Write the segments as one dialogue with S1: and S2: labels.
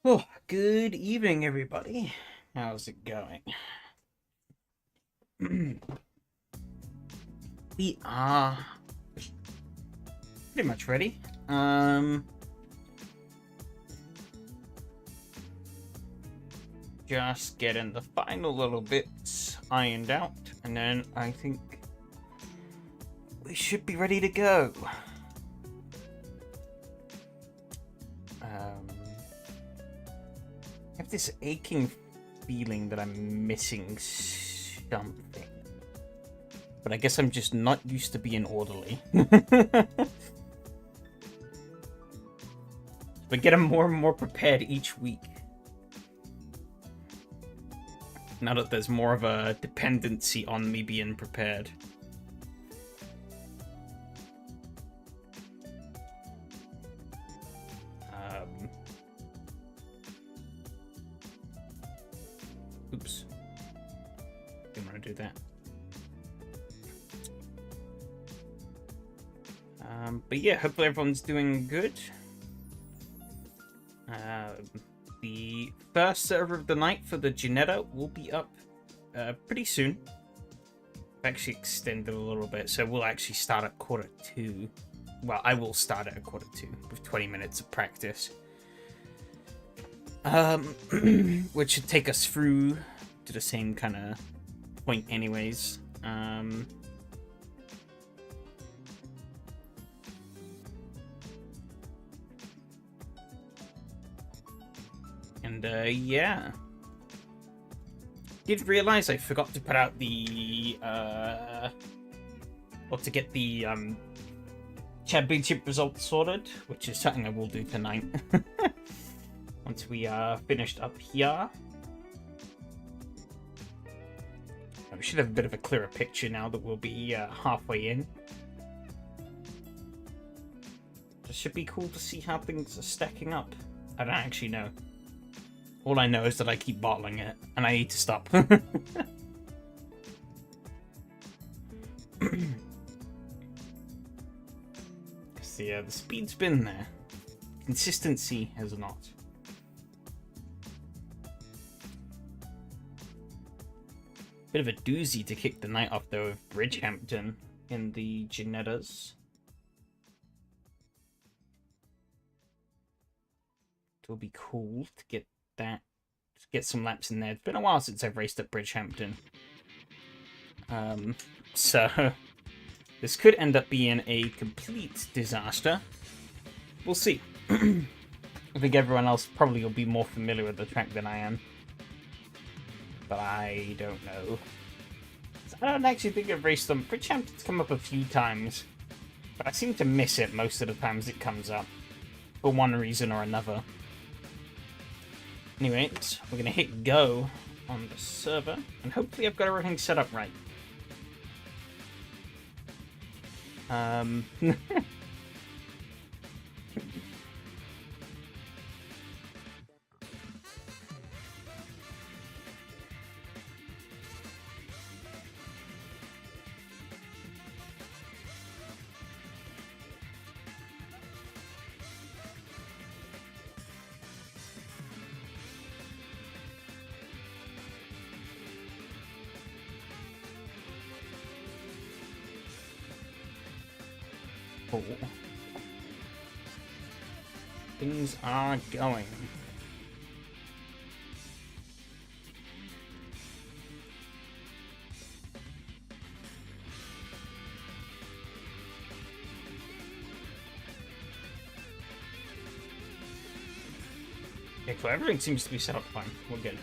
S1: Oh, good evening, everybody. How's it going? We are pretty much ready. Just getting the final little bits ironed out, and then I think we should be ready to go. I have this aching feeling that I'm missing something. But I guess I'm just not used to being orderly. But getting more and more prepared each week. Now that there's more of a dependency on me being prepared. Oops. Didn't want to do that. But yeah, hopefully everyone's doing good. The first server of the night for the Ginetta will be up pretty soon. I've actually extended a little bit, so we'll actually start at 1:45. Well, I will start at 1:45 with 20 minutes of practice. Which should take us through to the same kind of point anyways. Yeah. Did realize I forgot to put out the, or to get the, championship results sorted, which is something I will do tonight. Once we are finished up here. We should have a bit of a clearer picture now that we'll be halfway in. It should be cool to see how things are stacking up. I don't actually know. All I know is that I keep bottling it, and I need to stop. Yeah, the speed's been there. Consistency has not. Bit of a doozy to kick the night off, though, of Bridgehampton in the Ginettas. It'll be cool to get that, to get some laps in there. It's been a while since I've raced at Bridgehampton. So this could end up being a complete disaster. We'll see. I think everyone else probably will be more familiar with the track than I am. But I don't know. I don't actually think I've raced on Bridgehampton's come up a few times, but I seem to miss it most of the times it comes up, for one reason or another. Anyways, we're going to hit go on the server, and hopefully I've got everything set up right. Cool. Things are going. Okay, cool. Everything seems to be set up fine. We're good.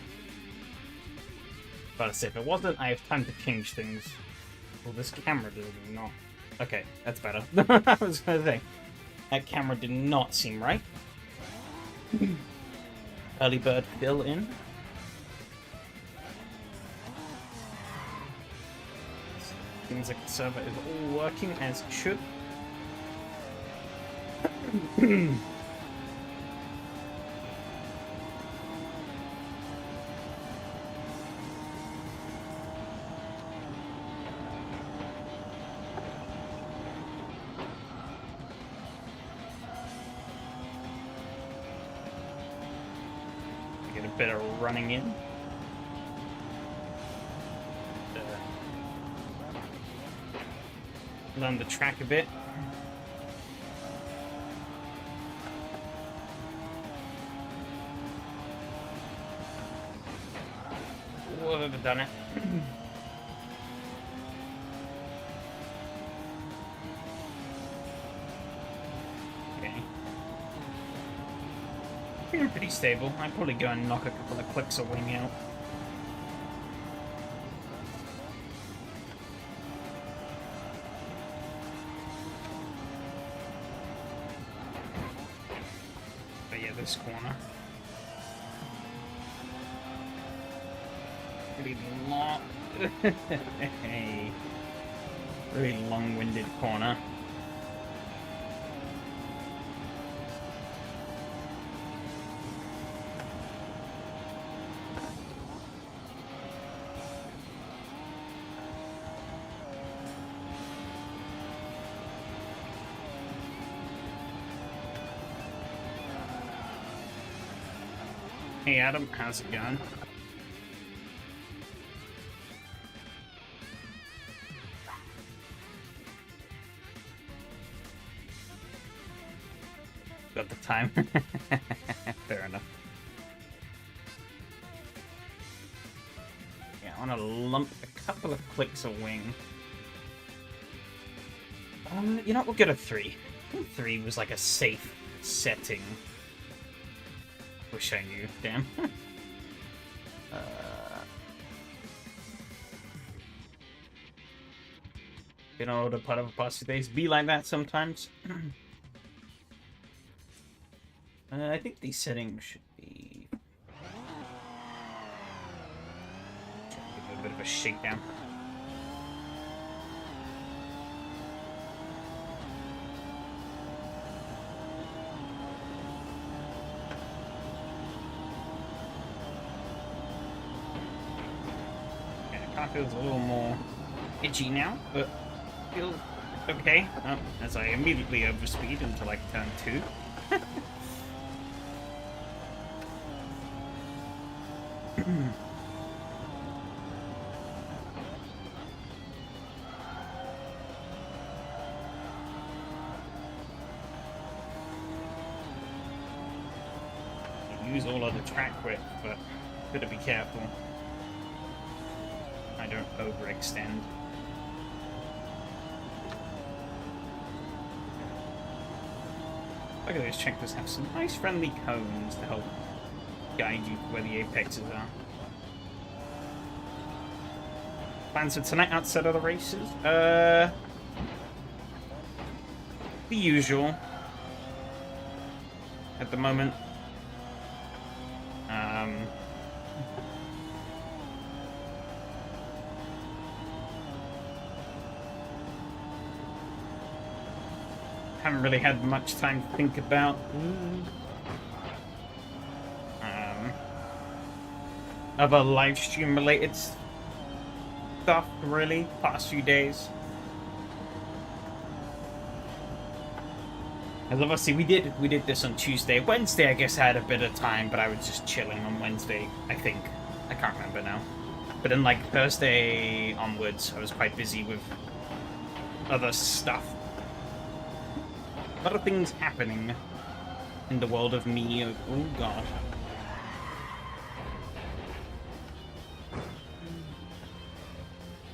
S1: But I say, if it wasn't, I have time to change things. Well, this camera does not. Okay, that's better. I was gonna say, that camera did not seem right. Early bird fill in. Seems like the server is all working as it should. bit of running in. Learn the track a bit. Oh, I've ever done it. Okay. Feeling pretty stable. I'd probably go and knock a couple of clicks of wing out. But yeah, this corner. Really long, really long-winded corner. Hey Adam, how's it going? Got the time. Fair enough. Yeah, I want to lump a couple of clicks of wing. You know, we'll get a 3. I think 3 was like a safe setting. Wish I knew. Damn. You know, the part of a past days be like that sometimes. I think these settings should be... Give it a bit of a shakedown. Yeah, it kind of feels a little more itchy now, but feels okay. Oh, as I immediately overspeed into like turn 2. Use all of the track width, but gotta be careful. I don't overextend. Look at those checkers have some nice friendly cones to help guide you where the apexes are. Plans for tonight outside of the races? The usual. At the moment. Haven't really had much time to think about other live stream related stuff, really, past few days. As obviously we did this on Tuesday. Wednesday I guess I had a bit of time, but I was just chilling on Wednesday, I think. I can't remember now. But then like Thursday onwards I was quite busy with other stuff. A lot of things happening in the world of me. Oh god.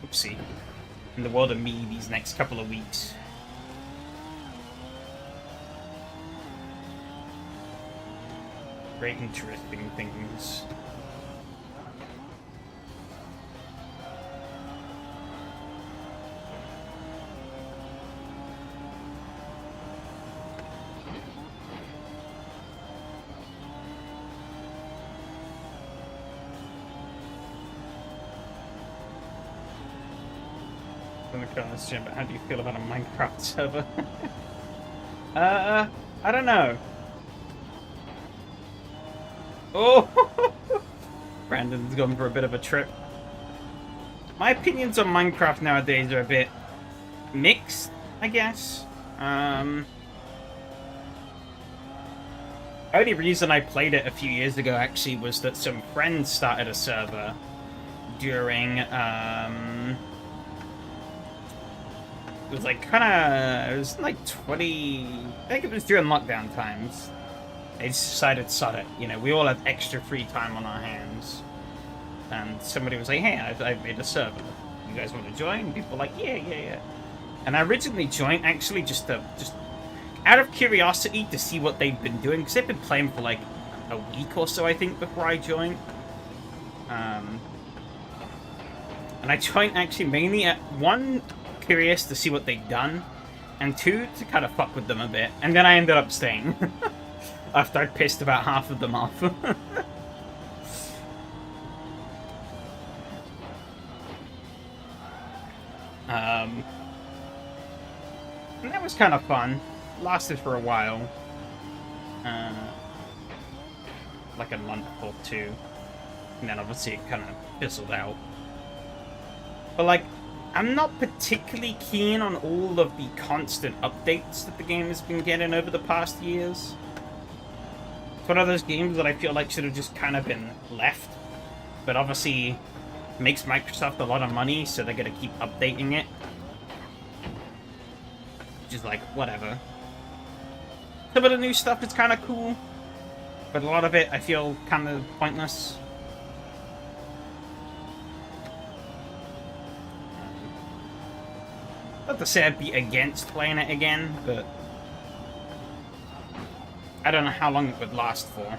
S1: Oopsie. In the world of me these next couple of weeks. Great interesting things. But how do you feel about a Minecraft server? I don't know. Oh! Brandon's gone for a bit of a trip. My opinions on Minecraft nowadays are a bit mixed, I guess. Only reason I played it a few years ago actually was that some friends started a server during it was like it was like 20, I think it was during lockdown times. They just decided, sod it, you know, we all have extra free time on our hands. And somebody was like, hey, I've made a server. You guys want to join? People were like, yeah. And I originally joined actually just out of curiosity to see what they've been doing, because they've been playing for like a week or so, I think, before I joined. And I joined actually mainly at one, curious to see what they'd done, and two, to kind of fuck with them a bit. And then I ended up staying after I'd pissed about half of them off. And that was kind of fun. Lasted for a while. Like a month or two. And then obviously it kind of fizzled out. But like, I'm not particularly keen on all of the constant updates that the game has been getting over the past years. It's one of those games that I feel like should have just kind of been left. But obviously, makes Microsoft a lot of money, so they're going to keep updating it. Which is like, whatever. Some of the new stuff is kind of cool, but a lot of it I feel kind of pointless. Not to say I'd be against playing it again, but I don't know how long it would last for.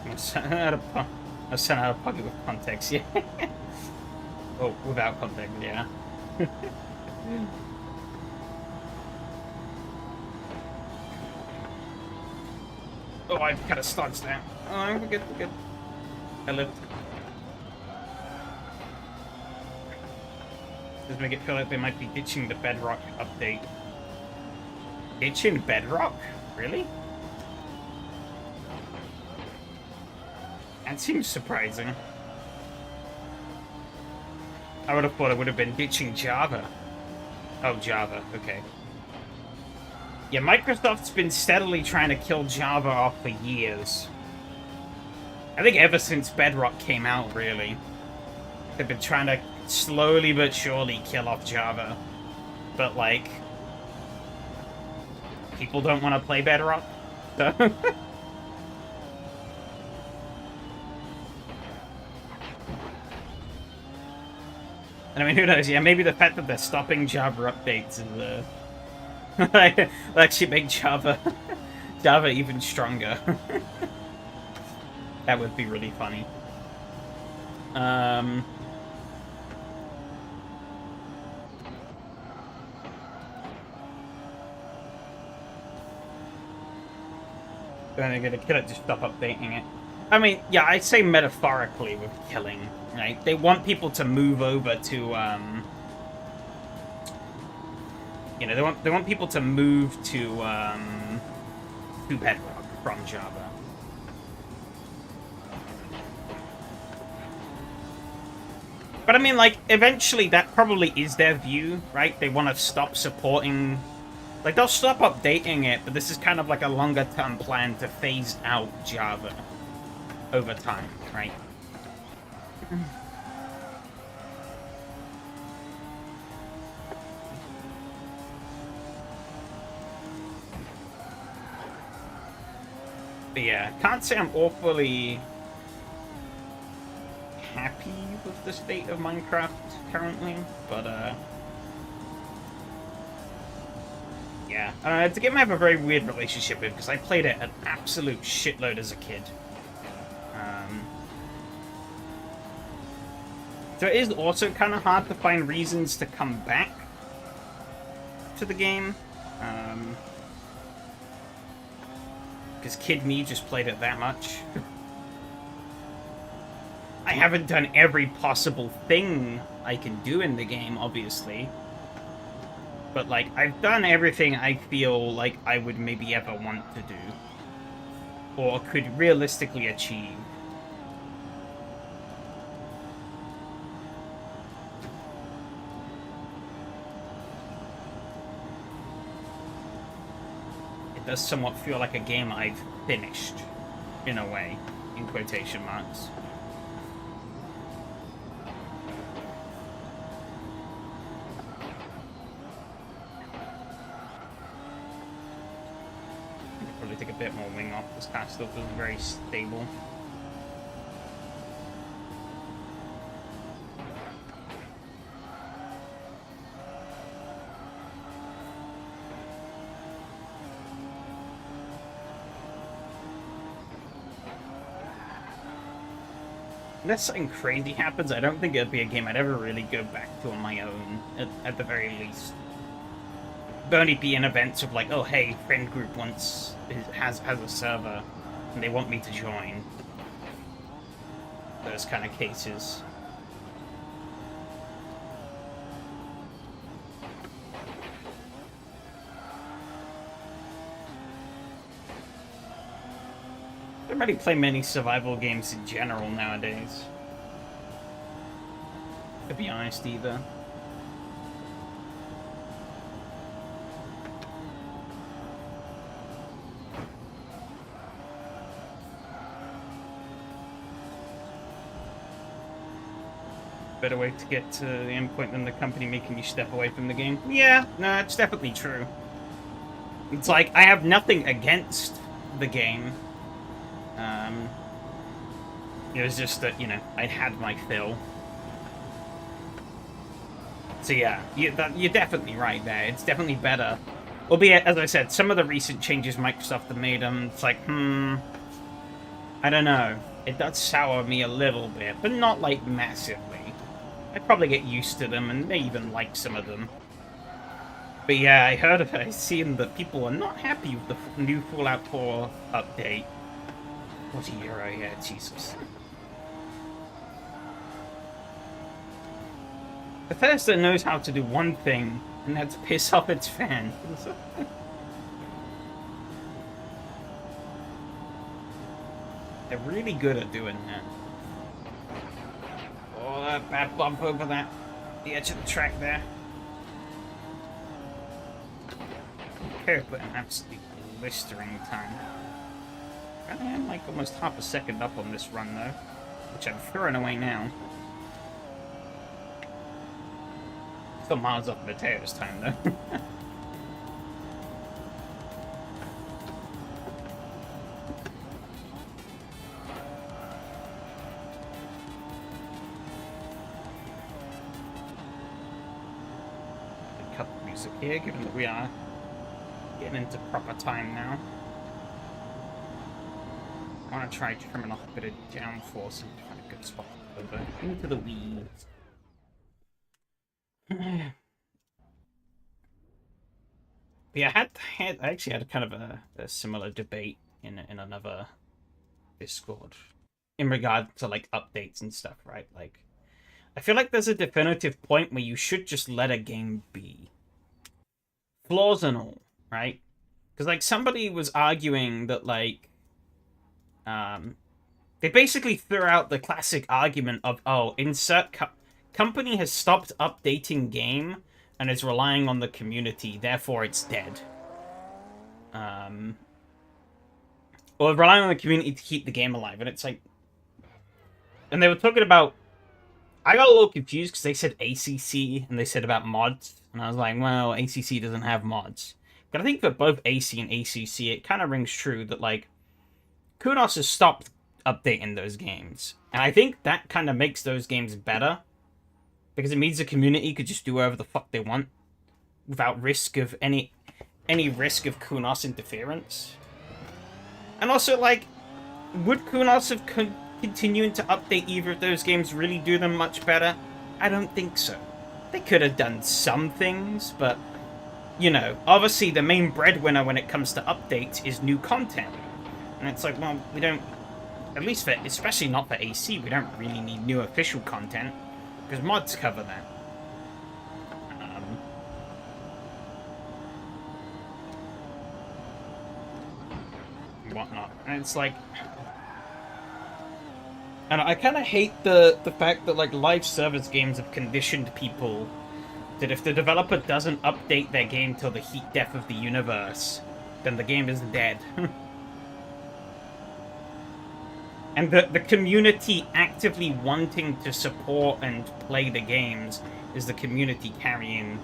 S1: I sent out a pocket with context, yeah. Oh, without context, yeah. Oh, I've kind of stanced now. Oh, we're good, we're good. I lived. Does make it feel like they might be ditching the Bedrock update. Ditching Bedrock? Really? That seems surprising. I would have thought it would have been ditching Java. Oh, Java, okay. Yeah, Microsoft's been steadily trying to kill Java off for years. I think ever since Bedrock came out, really. They've been trying to slowly but surely kill off Java. But, like, people don't want to play Bedrock, so... And I mean, who knows? Yeah, maybe the fact that they're stopping Java updates is, will actually make Java even stronger. That would be really funny. Then they're gonna kill it to stop updating it. I mean, yeah, I'd say metaphorically with killing, right? They want people to move over to, you know, they want people to move to Bedrock from Java. But I mean, like, eventually that probably is their view, right? They want to stop supporting... Like, they'll stop updating it, but this is kind of like a longer-term plan to phase out Java over time, right? But yeah, can't say I'm awfully happy with the state of Minecraft currently, but yeah, it's a game I have a very weird relationship with because I played it an absolute shitload as a kid. So it is also kind of hard to find reasons to come back to the game. Because kid me just played it that much. I haven't done every possible thing I can do in the game, obviously. But, like, I've done everything I feel like I would maybe ever want to do. Or could realistically achieve. does somewhat feel like a game I've finished, in a way, in quotation marks. Probably take a bit more wing off. This car still feels very stable. Unless something crazy happens, I don't think it'd be a game I'd ever really go back to on my own, at the very least. It'd only be in events of like, oh hey, friend group has a server, and they want me to join. Those kind of cases. I don't really play many survival games in general nowadays. To be honest, either. Better way to get to the endpoint than the company making you step away from the game. Yeah, no, it's definitely true. It's like, I have nothing against the game. It was just that, you know, I had my fill. So yeah, you're definitely right there. It's definitely better. Albeit, as I said, some of the recent changes Microsoft have made them, it's like, I don't know. It does sour me a little bit, but not, like, massively. I'd probably get used to them, and may even like some of them. But yeah, I've seen that people are not happy with the new Fallout 4 update. What a euro, yeah, Jesus. Bethesda knows how to do one thing, and that's piss off its fans. They're really good at doing that. Oh, that bad bump over the edge of the track there. Okay, put an absolute blistering time. I am like almost half a second up on this run though, which I'm throwing away now. Still miles off Mateo's time though. Cut the music here, given that we are getting into proper time now. I want to try trimming off a bit of downforce and find a good spot over into the weeds. Yeah, I actually had kind of a similar debate in another Discord in regard to like updates and stuff, right? Like, I feel like there's a definitive point where you should just let a game be, flaws and all, right? Because like somebody was arguing that like they basically threw out the classic argument of, oh, insert company has stopped updating game and is relying on the community, therefore it's dead. Or relying on the community to keep the game alive, and it's like, and they were talking about, I got a little confused because they said ACC and they said about mods, and I was like, well, ACC doesn't have mods. But I think for both AC and ACC, it kind of rings true that like Kunos has stopped updating those games. And I think that kind of makes those games better. Because it means the community could just do whatever the fuck they want. Without risk of any risk of Kunos interference. And also, like, would Kunos have continuing to update either of those games really do them much better? I don't think so. They could have done some things, but, you know, obviously the main breadwinner when it comes to updates is new content. And it's like, well, we don't, at least for, especially not for AC, we don't really need new official content, because mods cover that. Whatnot. And it's like, and I kind of hate the fact that like live service games have conditioned people that if the developer doesn't update their game till the heat death of the universe, then the game is dead. And the community actively wanting to support and play the games is the community carrying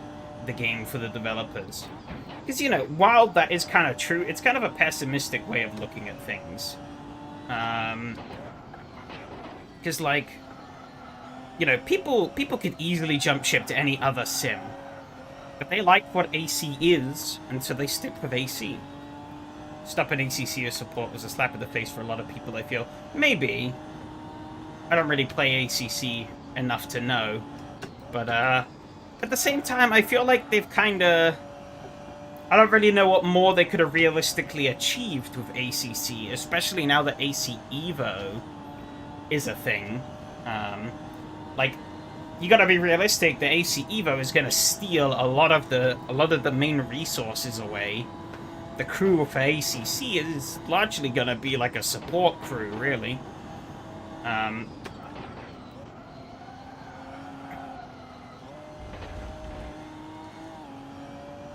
S1: the game for the developers. Because, you know, while that is kind of true, it's kind of a pessimistic way of looking at things. Because, like, you know, people could easily jump ship to any other sim. But they like what AC is, and so they stick with AC. Stopping ACC support was a slap in the face for a lot of people, I feel. Maybe. I don't really play ACC enough to know. But, at the same time, I feel like they've kinda... I don't really know what more they could have realistically achieved with ACC, especially now that AC Evo is a thing. Like, you gotta be realistic, the AC Evo is gonna steal a lot of the main resources away. The crew for ACC is largely going to be like a support crew, really.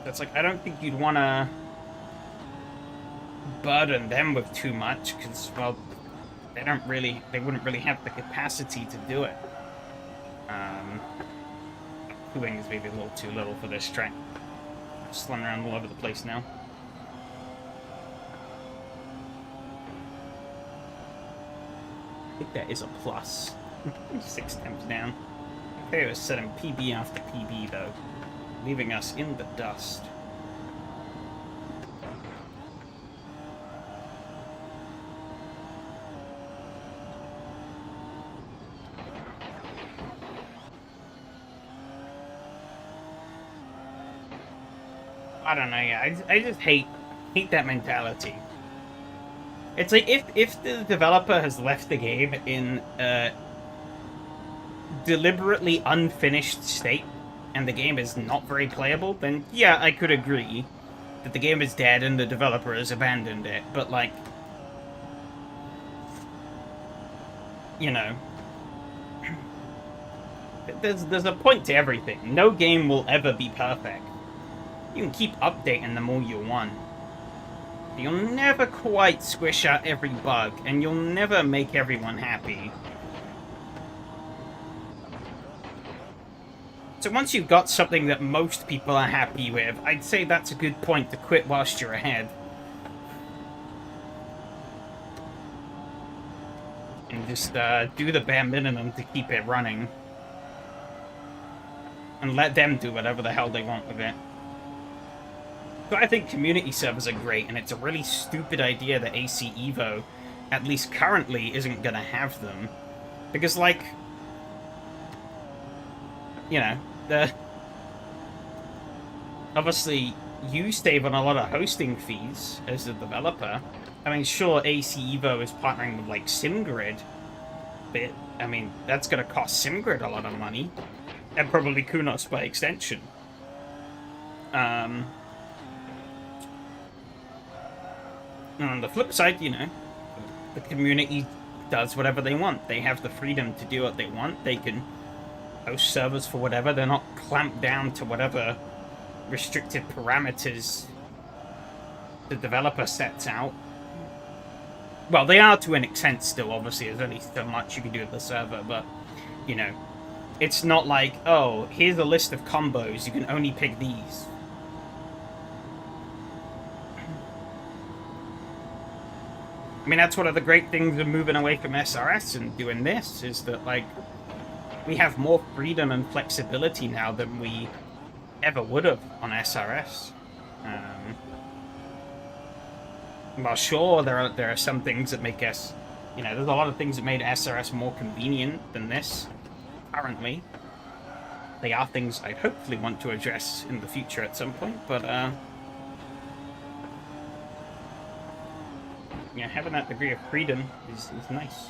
S1: That's like, I don't think you'd want to burden them with too much, because, well, they wouldn't really have the capacity to do it. Crewing is maybe a little too little for this track. Slung around all over the place now. I think that is a plus. 6 temps down. They were setting PB after PB, though, leaving us in the dust. I don't know, yeah, I just hate that mentality. It's like, if the developer has left the game in a deliberately unfinished state, and the game is not very playable, then yeah, I could agree that the game is dead and the developer has abandoned it, but like, you know, there's a point to everything. No game will ever be perfect. You can keep updating them all you want. You'll never quite squish out every bug, and you'll never make everyone happy. So once you've got something that most people are happy with, I'd say that's a good point to quit whilst you're ahead. And just do the bare minimum to keep it running. And let them do whatever the hell they want with it. So I think community servers are great, and it's a really stupid idea that AC Evo, at least currently, isn't going to have them. Because, like, you know, obviously, you save on a lot of hosting fees as a developer. I mean, sure, AC Evo is partnering with, like, SimGrid, but, I mean, that's going to cost SimGrid a lot of money. And probably Kunos by extension. And on the flip side, you know, the community does whatever they want. They have the freedom to do what they want. They can host servers for whatever. They're not clamped down to whatever restricted parameters the developer sets out. Well, they are to an extent still, obviously. There's only so much you can do with the server, but, you know, it's not like, oh, here's a list of combos. You can only pick these. I mean, that's one of the great things of moving away from SRS and doing this, is that, like, we have more freedom and flexibility now than we ever would have on SRS. Well, sure, there are some things that make us, you know, there's a lot of things that made SRS more convenient than this, currently. They are things I hopefully want to address in the future at some point, but, yeah, having that degree of freedom is nice.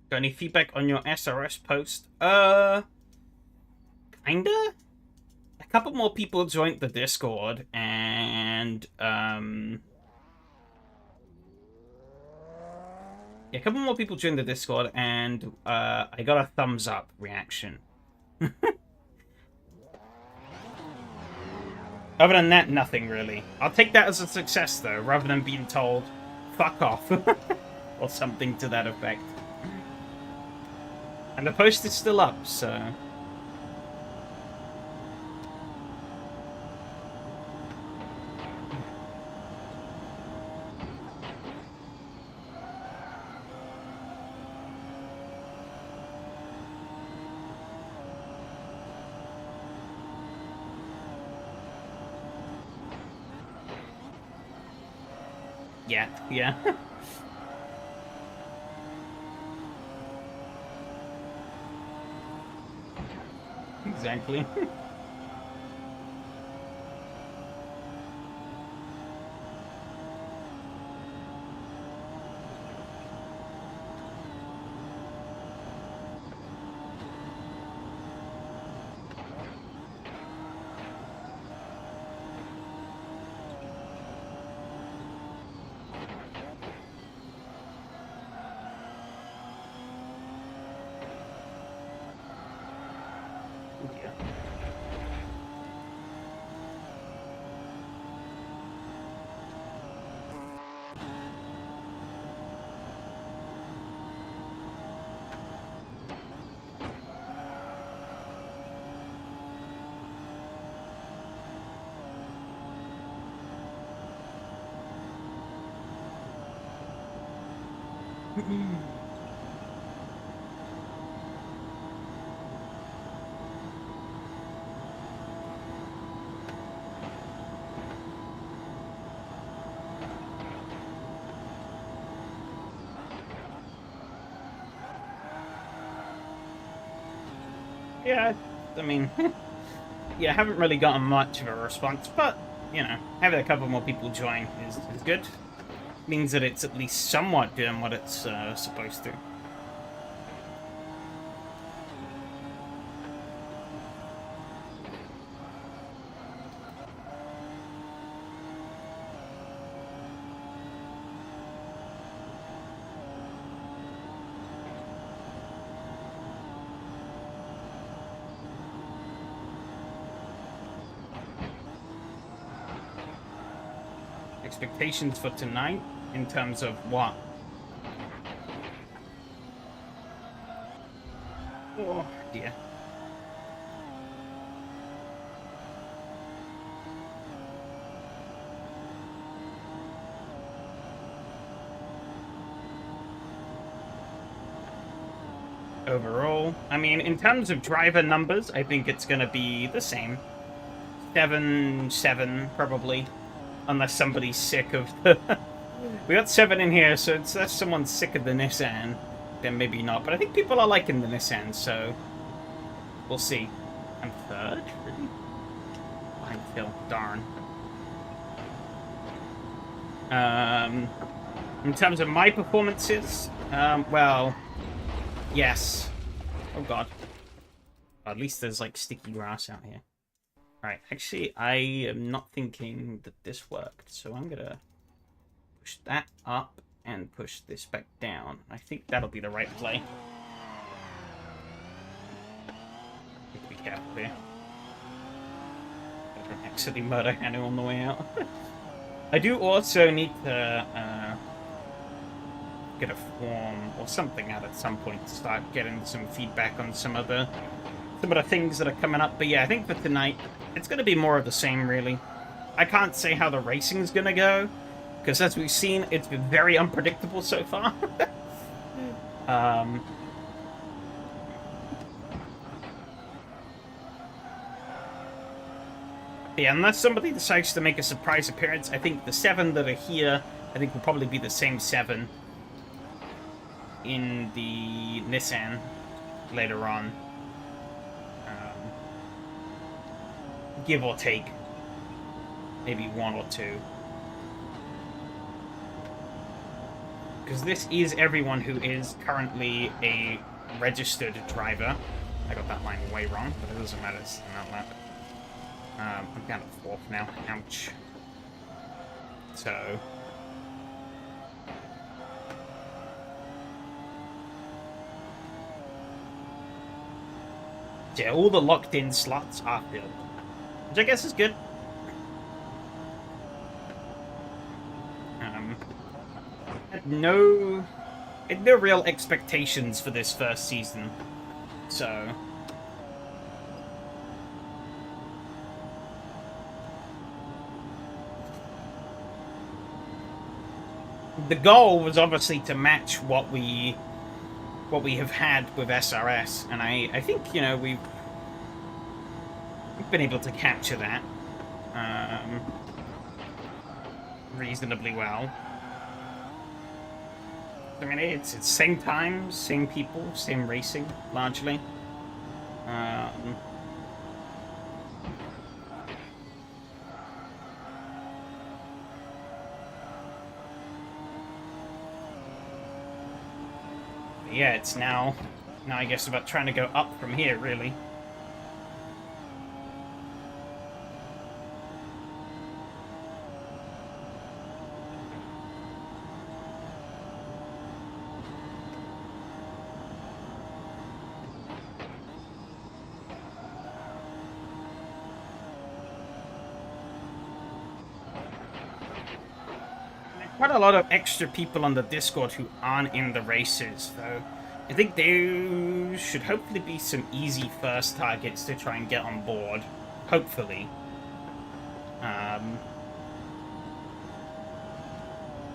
S1: Got any feedback on your SRS post? Kinda? a couple more people joined the Discord, and yeah, a couple more people joined the Discord, and I got a thumbs up reaction. Other than that, nothing really. I'll take that as a success, though, rather than being told, fuck off, or something to that effect. And the post is still up, so... Yeah, yeah. Exactly. Yeah. Yeah, I mean, yeah, I haven't really gotten much of a response, but, you know, having a couple more people join is good. Means that it's at least somewhat doing what it's supposed to. Expectations for tonight in terms of what? Oh dear. Overall, I mean, in terms of driver numbers, I think it's going to be the same. 7, probably. Unless somebody's sick of the... We got 7 in here, so unless someone's sick of the Nissan, then maybe not. But I think people are liking the Nissan, so... We'll see. I'm 3rd? Really? Behind Phil. Darn. In terms of my performances, well... Yes. Oh god. At least there's, like, sticky grass out here. Alright, actually, I am not thinking that this worked, so I'm gonna push that up and push this back down. I think that'll be the right play. Need to be careful here. I don't accidentally murder Hanu on the way out. I do also need to get a form or something out at some point to start getting some feedback on some of the things that are coming up. But yeah, I think for tonight, it's going to be more of the same, really. I can't say how the racing's going to go, because as we've seen, it's been very unpredictable so far. Yeah, unless somebody decides to make a surprise appearance, I think the 7 that are here, I think will probably be the same 7 in the Nissan later on. Give or take. Maybe 1 or 2. Because this is everyone who is currently a registered driver. I got that line way wrong, but it doesn't matter. It's not that. I'm down to 4th now. Ouch. So... yeah, all the locked-in slots are filled. Which I guess is good. Had no real expectations for this first season, so the goal was obviously to match what we have had with SRS, and I think, you know, we've been able to capture that reasonably well. I mean, it's same times, same people, same racing, largely. Yeah, it's now I guess about trying to go up from here, really. Quite a lot of extra people on the Discord who aren't in the races, though. I think there should hopefully be some easy first targets to try and get on board. Hopefully.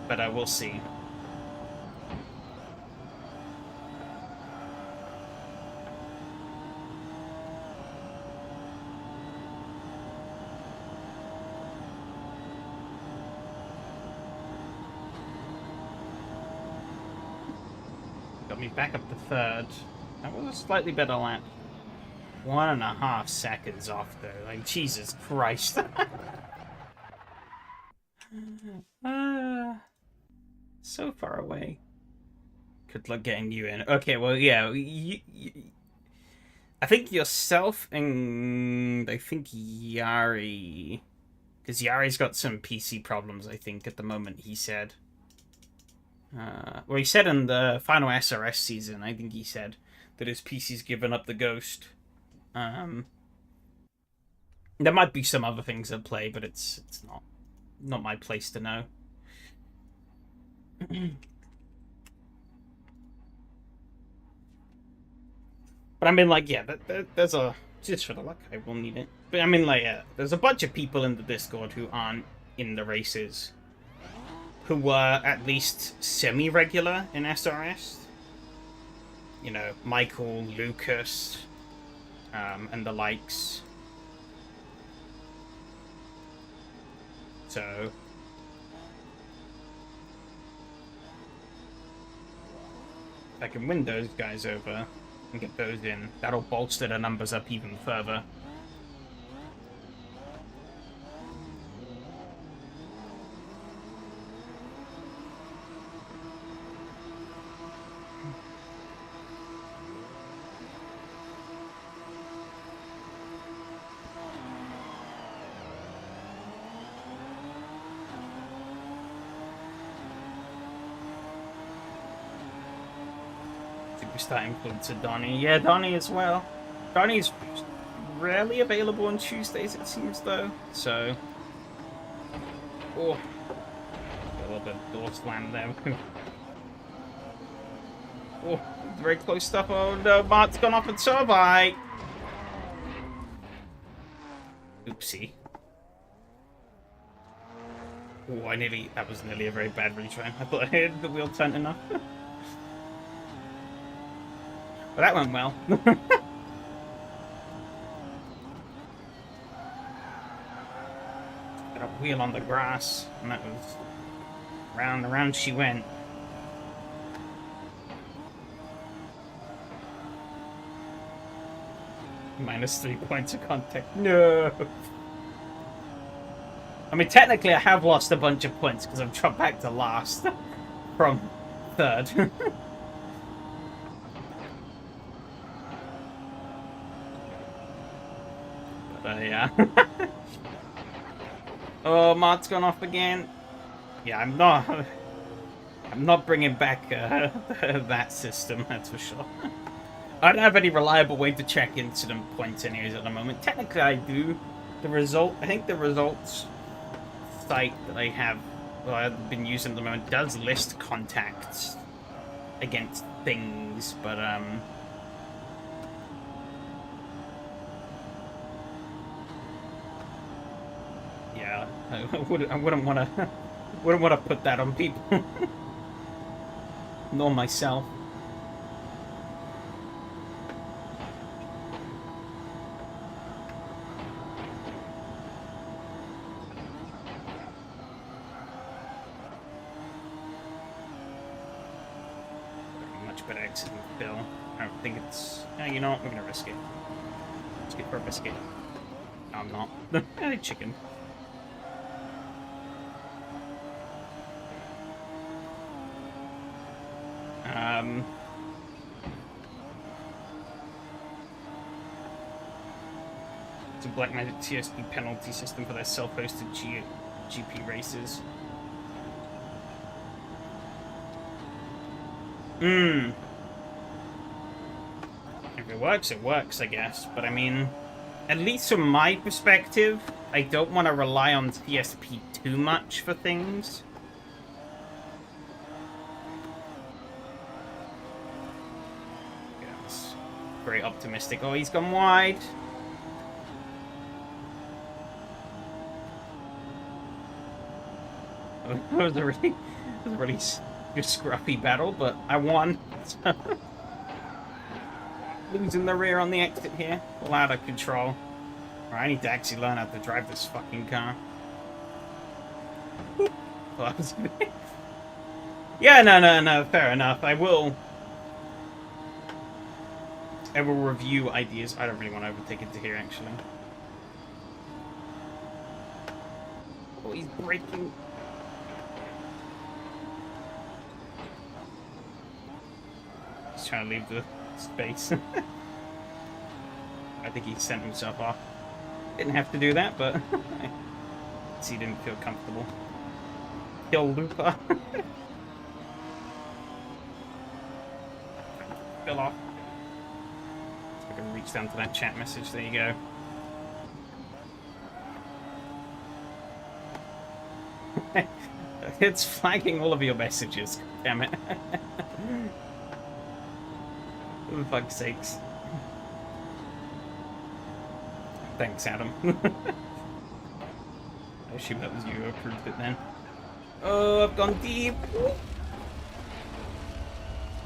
S1: But we'll see. Got me back up to 3rd. That was a slightly better lap. 1.5 seconds off, though. Like, Jesus Christ. So far away. Good luck getting you in. Okay, well, yeah. I think yourself and I think Yari... because Yari's got some PC problems, I think, at the moment, he said. Well, he said in the final SRS season, I think he said that his PC's given up the ghost. There might be some other things at play, but it's not my place to know. But I mean, like, yeah, there's a... just for the luck, I will need it. But I mean, like, yeah, there's a bunch of people in the Discord who aren't in the races, who were at least semi-regular in SRS. You know, Michael, Lucas, and the likes. So... if I can win those guys over and get those in, that'll bolster the numbers up even further. That influencer Donnie. Yeah, Donnie as well. Donnie's rarely available on Tuesdays, it seems, though. So... oh. A little bit of door slam there. Oh, very close stuff. Oh no, Mark's gone off a turbine. Oopsie. Oh, that was nearly a very bad retry. I thought I had the wheel turn enough. Well, that went well. Got a wheel on the grass, and that was round and round she went. -3 points of contact. No. I mean, technically, I have lost a bunch of points because I've dropped back to last from 3rd. Yeah. Oh, Mart's gone off again. Yeah, I'm not bringing back that system. That's for sure. I don't have any reliable way to check incident points anyways at the moment. Technically, I do. I think the results site that I have, well, I've been using at the moment, does list contacts against things, but yeah, I wouldn't want to put that on people, nor myself. But accident bill. I don't think it's. You know what? We're gonna risk it. Let's get for a biscuit. No, I'm not. Chicken. It's a Black Magic TSD penalty system for their self-hosted GP races. If it works, I guess. But I mean, at least from my perspective, I don't want to rely on TSP too much for things. Yes. Very optimistic. Oh, he's gone wide. It was a really scruffy battle, but I won. Losing the rear on the exit here. All out of control. Alright, I need to actually learn how to drive this fucking car. Well, yeah, no, fair enough. I will review ideas. I don't really want to overtake it to here, actually. Oh, he's braking. He's trying to leave the space. I think he sent himself off. Didn't have to do that, but he didn't feel comfortable. Kill Looper. Fell off. So I can reach down to that chat message. There you go. It's flagging all of your messages. Damn it. For fuck's sakes. Thanks, Adam. I assume that was you who approved it then. Oh, I've gone deep.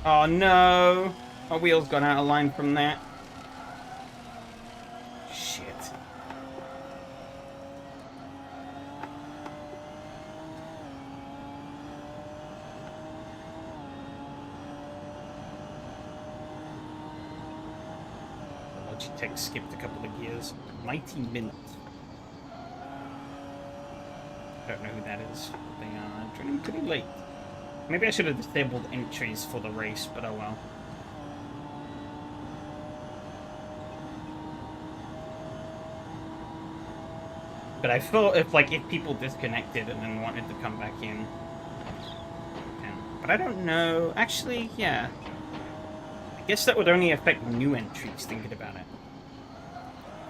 S1: Oh no. My wheel's gone out of line from that. Shit. Logitech skipped a couple of gears. Mighty Mint. I don't know who that is. They are joining pretty late. Maybe I should have disabled entries for the race, but oh well. But I thought if people disconnected and then wanted to come back in. But I don't know. Actually, yeah. I guess that would only affect new entries, thinking about it.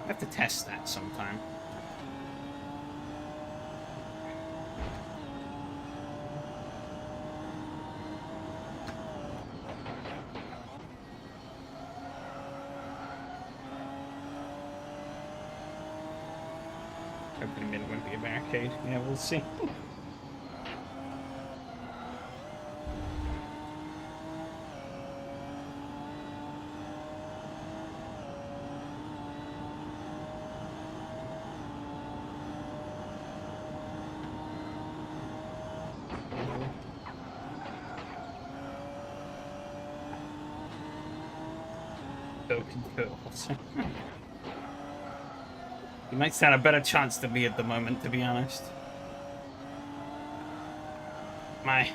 S1: I have to test that sometime. Hopefully it won't be a barricade. Yeah, we'll see. You might stand a better chance to me at the moment, to be honest. My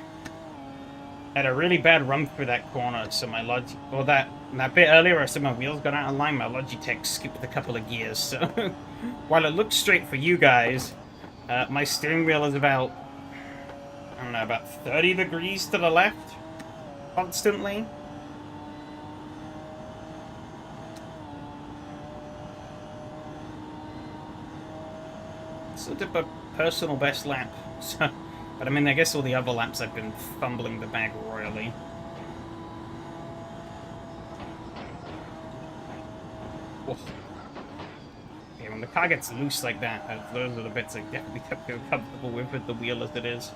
S1: I had a really bad run through that corner, so my or that bit earlier where some of my wheels got out of line, my Logitech skipped a couple of gears. So while it looks straight for you guys, my steering wheel is about, I don't know, about 30 degrees to the left constantly. Sort of a personal best lap. So, but I mean, I guess all the other laps I've been fumbling the bag royally. Oh. Yeah, when the car gets loose like that, those are the bits I definitely don't feel comfortable with the wheel as it is.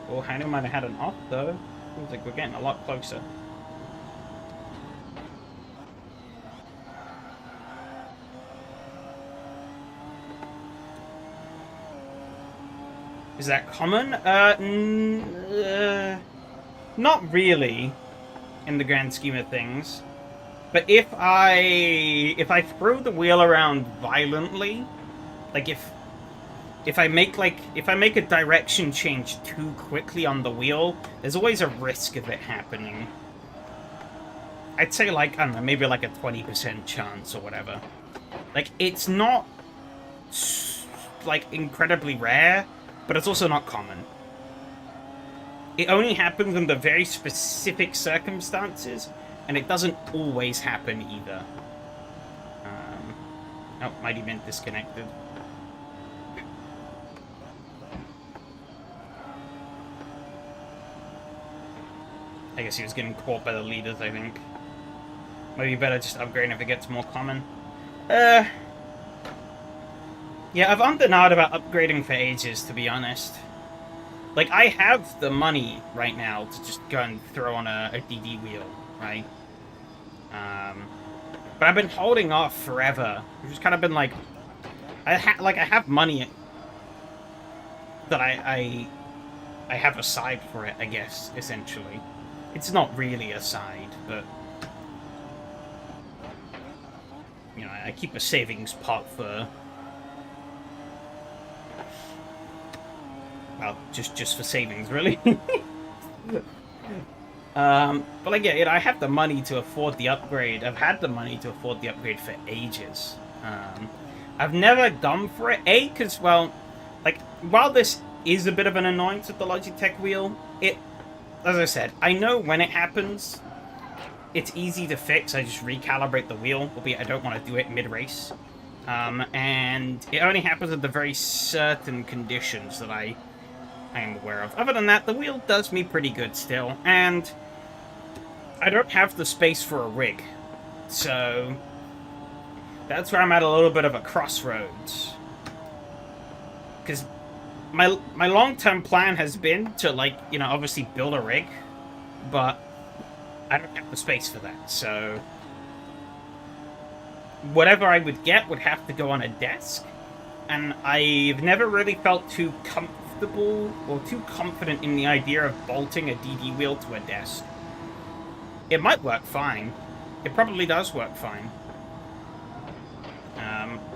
S1: Oh, I might have had an off though. Seems like we're getting a lot closer. Is that common? Not really, in the grand scheme of things. But if I throw the wheel around violently, like if I make a direction change too quickly on the wheel, there's always a risk of it happening. I'd say, like, I don't know, maybe like a 20% chance or whatever. Like, it's not like incredibly rare, but it's also not common. It only happens under very specific circumstances, and it doesn't always happen either. Oh, might have been disconnected. I guess he was getting caught by the leaders, I think. Maybe better just upgrade if it gets more common. Yeah, I've undenied about upgrading for ages, to be honest. Like, I have the money right now to just go and throw on a DD wheel, right? But I've been holding off forever. I've just kind of been like, I have money that I have aside for it, I guess, essentially. It's not really a side, but you know, I keep a savings pot for, well, just for savings, really. But like, yeah, I have the money to afford the upgrade. I've had the money to afford the upgrade for ages. I've never gone for it. Because, well, like, while this is a bit of an annoyance with the Logitech wheel, as I said, I know when it happens. It's easy to fix. I just recalibrate the wheel, albeit I don't want to do it mid-race. And it only happens under very certain conditions that I am aware of. Other than that, the wheel does me pretty good still, and I don't have the space for a rig. So that's where I'm at a little bit of a crossroads. Because my long-term plan has been to, like, you know, obviously build a rig, but I don't have the space for that, so whatever I would get would have to go on a desk, and I've never really felt too comfortable or too confident in the idea of bolting a DD wheel to a desk. It might work fine. It probably does work fine.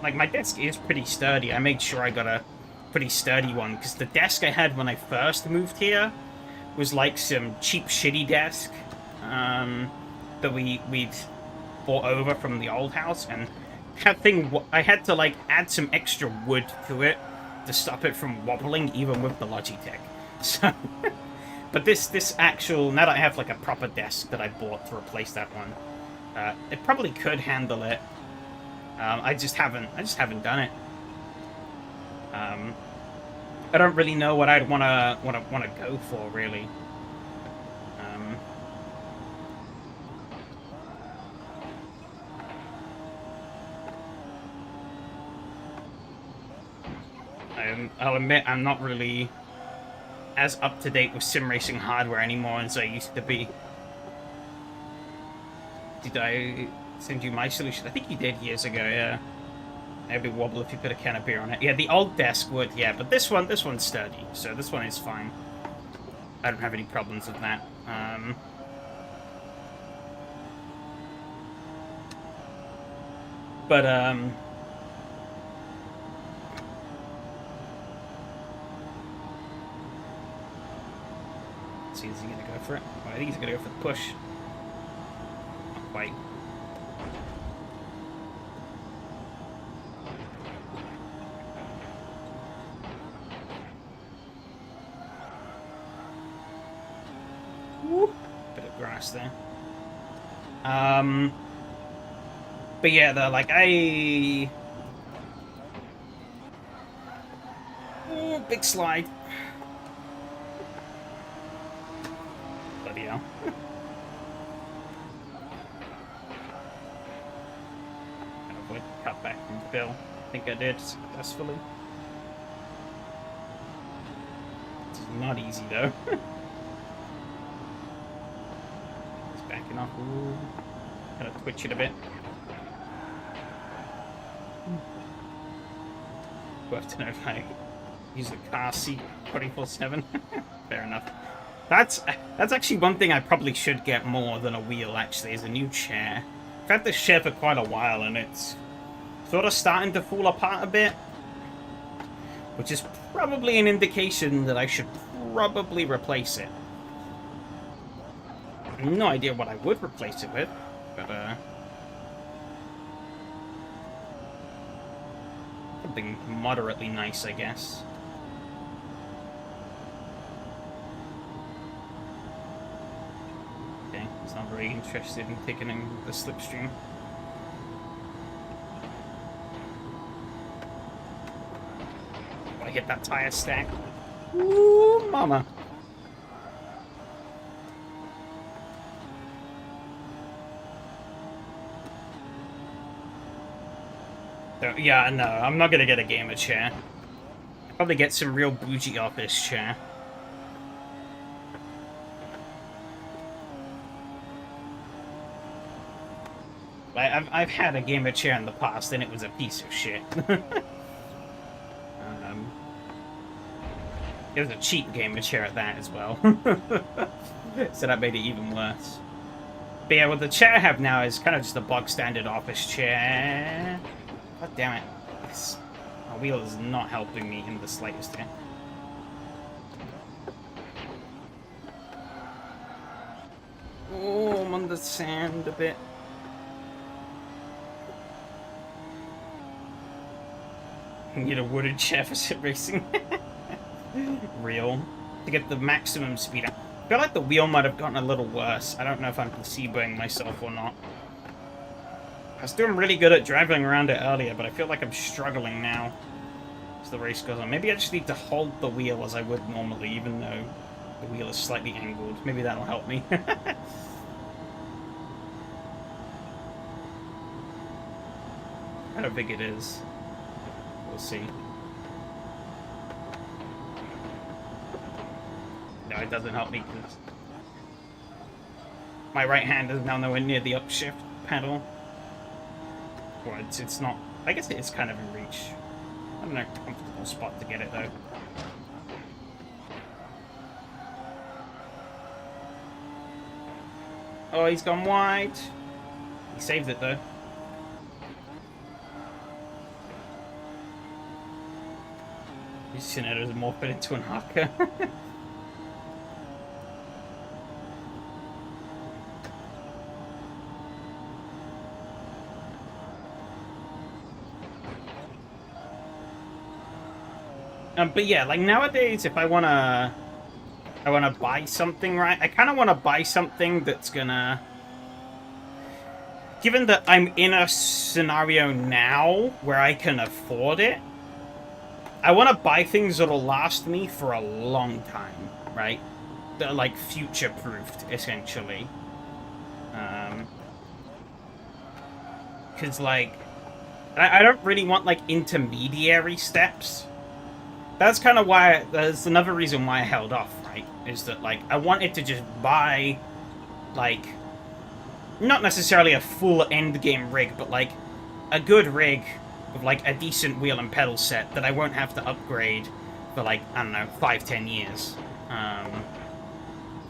S1: Like, my desk is pretty sturdy. I made sure I got a pretty sturdy one, because the desk I had when I first moved here was like some cheap, shitty desk that we'd bought over from the old house, and that thing, I had to, like, add some extra wood to it to stop it from wobbling, even with the Logitech. So, but this actual, now that I have, like, a proper desk that I bought to replace that one, it probably could handle it. I just haven't done it. I don't really know what I'd wanna go for, really. I'll admit I'm not really as up to date with sim racing hardware anymore as I used to be. Did I send you my solution? I think you did years ago, yeah. It'd be wobble if you put a can of beer on it. Yeah, the old desk would, yeah, but this one's sturdy, so this one is fine. I don't have any problems with that. see, is he going to go for it? Oh, I think he's going to go for the push. Not quite. Whoop. Bit of grass there. But yeah, though, like, Ooh, big slide. Bloody hell. Kind of cut back from Bill. I think I did successfully. It's not easy, though. It's backing off. Ooh. Kind of twitch it a bit. We'll have to know if I use the car seat 24/7. Fair enough. That's actually one thing I probably should get more than a wheel, actually, is a new chair. I've had this chair for quite a while, and it's sort of starting to fall apart a bit. Which is probably an indication that I should probably replace it. No idea what I would replace it with, but, something moderately nice, I guess. Okay, he's not very interested in taking in the slipstream. I hit that tire stack. Ooh, mama. So, yeah, no, I'm not gonna get a gamer chair. I'll probably get some real bougie office chair. I've had a gamer chair in the past, and it was a piece of shit. It was a cheap gamer chair at that as well. So that made it even worse. But yeah, what the chair I have now is kind of just a bog standard office chair. God damn it. My wheel is not helping me in the slightest here. Oh, I'm on the sand a bit. Need a wooden chair for sim racing. Real. To get the maximum speed. I feel like the wheel might have gotten a little worse. I don't know if I'm placeboing myself or not. I was doing really good at driving around it earlier, but I feel like I'm struggling now as the race goes on. Maybe I just need to hold the wheel as I would normally, even though the wheel is slightly angled. Maybe that'll help me. I don't think it is. We'll see. No, it doesn't help me because my right hand is now nowhere near the upshift pedal. Well, it's not. I guess it is kind of in reach. I don't know, comfortable spot to get it though. Oh, he's gone wide. He saved it though. Ginetta is morphed into an haka. But yeah, like nowadays, if I wanna buy something, right? I kind of want to buy something that's gonna. Given that I'm in a scenario now where I can afford it, I want to buy things that'll last me for a long time, right? That are like future-proofed, essentially. Because like, I don't really want like intermediary steps. That's kind of why, that's another reason why I held off, right? Is that, like, I wanted to just buy, like, not necessarily a full endgame rig, but, like, a good rig with, like, a decent wheel and pedal set that I won't have to upgrade for, like, I don't know, 5-10 years.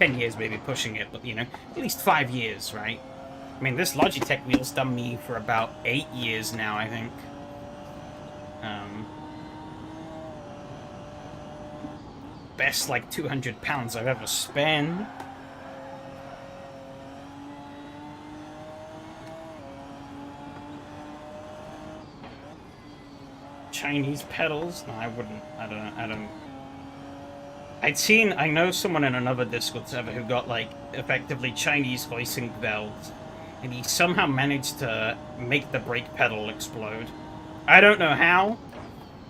S1: 10 years maybe pushing it, but, you know, at least 5 years, right? I mean, this Logitech wheel's done me for about 8 years now, I think. best, like, 200 pounds I've ever spent. Chinese pedals? No, I wouldn't. I don't. I know someone in another Discord server who got, like, effectively Chinese hoisting belts, and he somehow managed to make the brake pedal explode. I don't know how.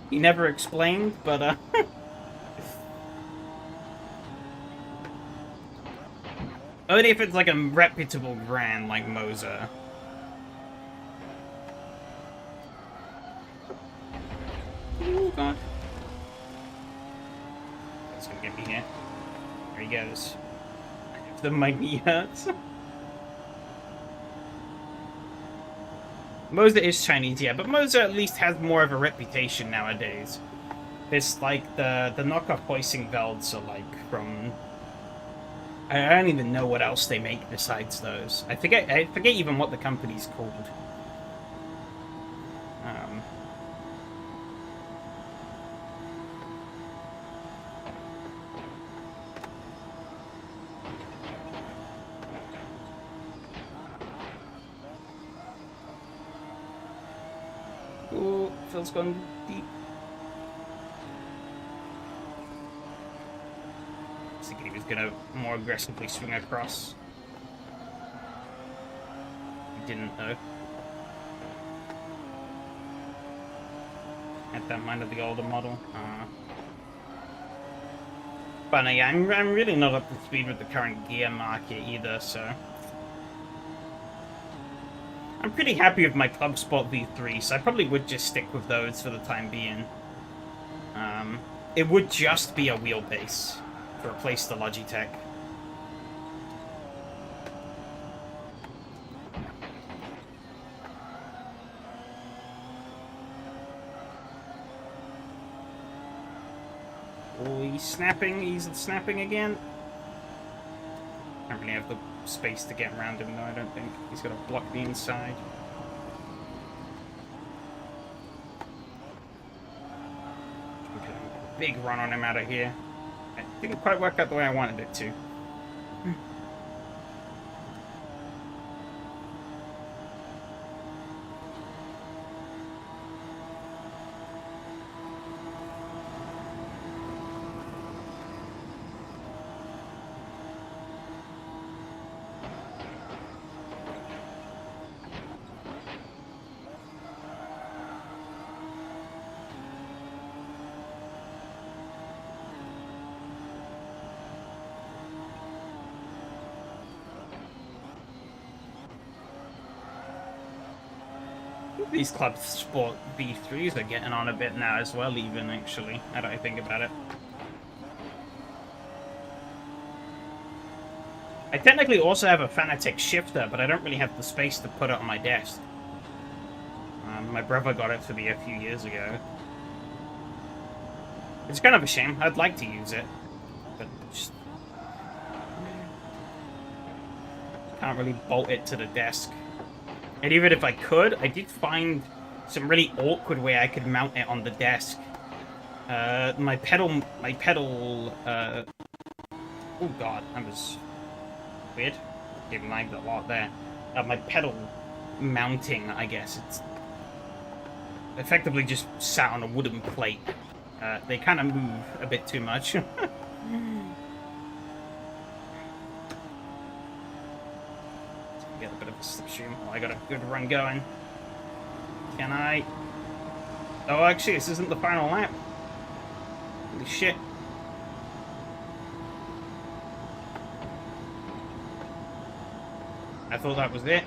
S1: He never explained, but, only if it's, like, a reputable brand like Moser. Oh, God. That's gonna get me here. There he goes. My knee hurts. Moser is Chinese, yeah, but Moser at least has more of a reputation nowadays. It's like the knockoff hoisting belts are like from... I don't even know what else they make besides those. I forget even what the company's called. Ooh, Phil's gone deep. I was thinking he was gonna more aggressively swing across. He didn't though. Had that mind of the older model. But yeah, I'm really not up to speed with the current gear market either, so... I'm pretty happy with my Club Sport V3, so I probably would just stick with those for the time being. It would just be a wheelbase to replace the Logitech. Oh, he's snapping again. I don't really have the space to get around him, though, I don't think. He's got to block the inside. Big run on him out of here. It didn't quite work out the way I wanted it to. These Club Sport B3s are getting on a bit now as well, even, actually, now that I think about it. I technically also have a Fanatec shifter, but I don't really have the space to put it on my desk. My brother got it for me a few years ago. It's kind of a shame. I'd like to use it, but just... can't really bolt it to the desk. And even if I could, I did find some really awkward way I could mount it on the desk. My pedal, oh god, that was weird. It lagged a lot there. My pedal mounting, I guess, it's effectively just sat on a wooden plate. They kind of move a bit too much. Get a bit of a slipstream. Oh, I got a good run going. Can I? Oh, actually, this isn't the final lap. Holy shit. I thought that was it.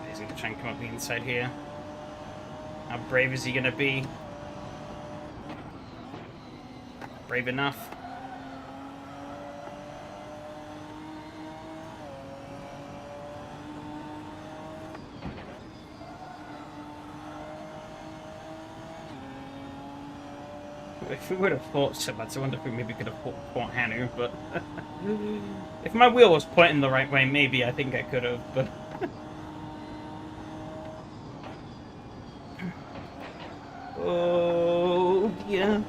S1: He's gonna try and come up the inside here. How brave is he gonna be? Brave enough. If we would have fought Sabats, I wonder if we maybe could have fought Hanu, but... if my wheel was pointing the right way, maybe I think I could have, but... Yeah.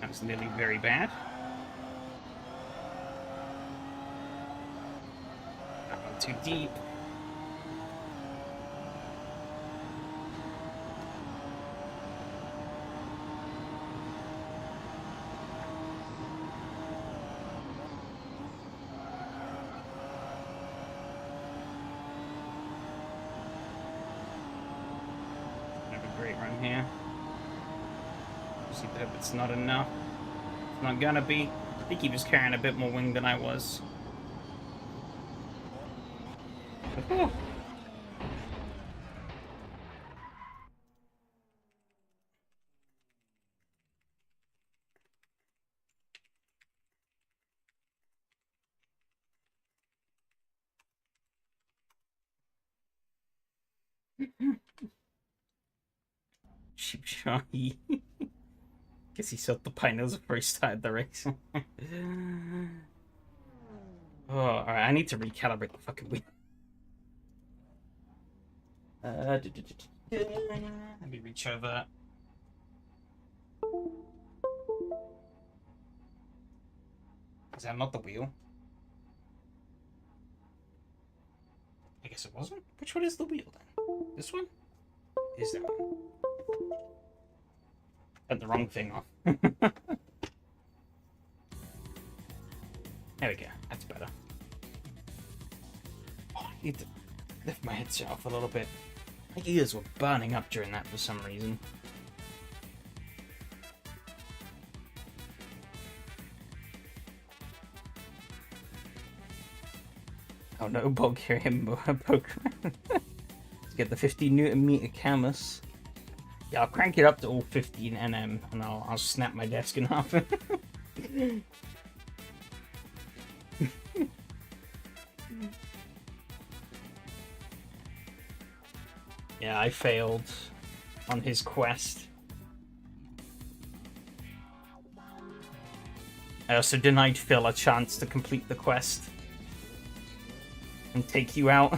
S1: That's nearly very bad. Not too deep. Have a great run here. Just need to hope it's not enough. It's not gonna be. I think he was carrying a bit more wing than I was. Oh. Cheap shot. Guess he saw the pinos before he started the race. Oh, alright, I need to recalibrate the fucking wheel. Let me reach over. Is that not the wheel? I guess it wasn't. Which one is the wheel then? This one? Is that one? Got the wrong thing off. There we go. That's better. Oh, I need to lift my headset off a little bit. My ears were burning up during that for some reason. Oh no, bog here him poke. Let's get the 50 Newton meter canvas. Yeah, I'll crank it up to all 15 nm and I'll snap my desk in half. Yeah, I failed on his quest. I also denied Phil a chance to complete the quest and take you out.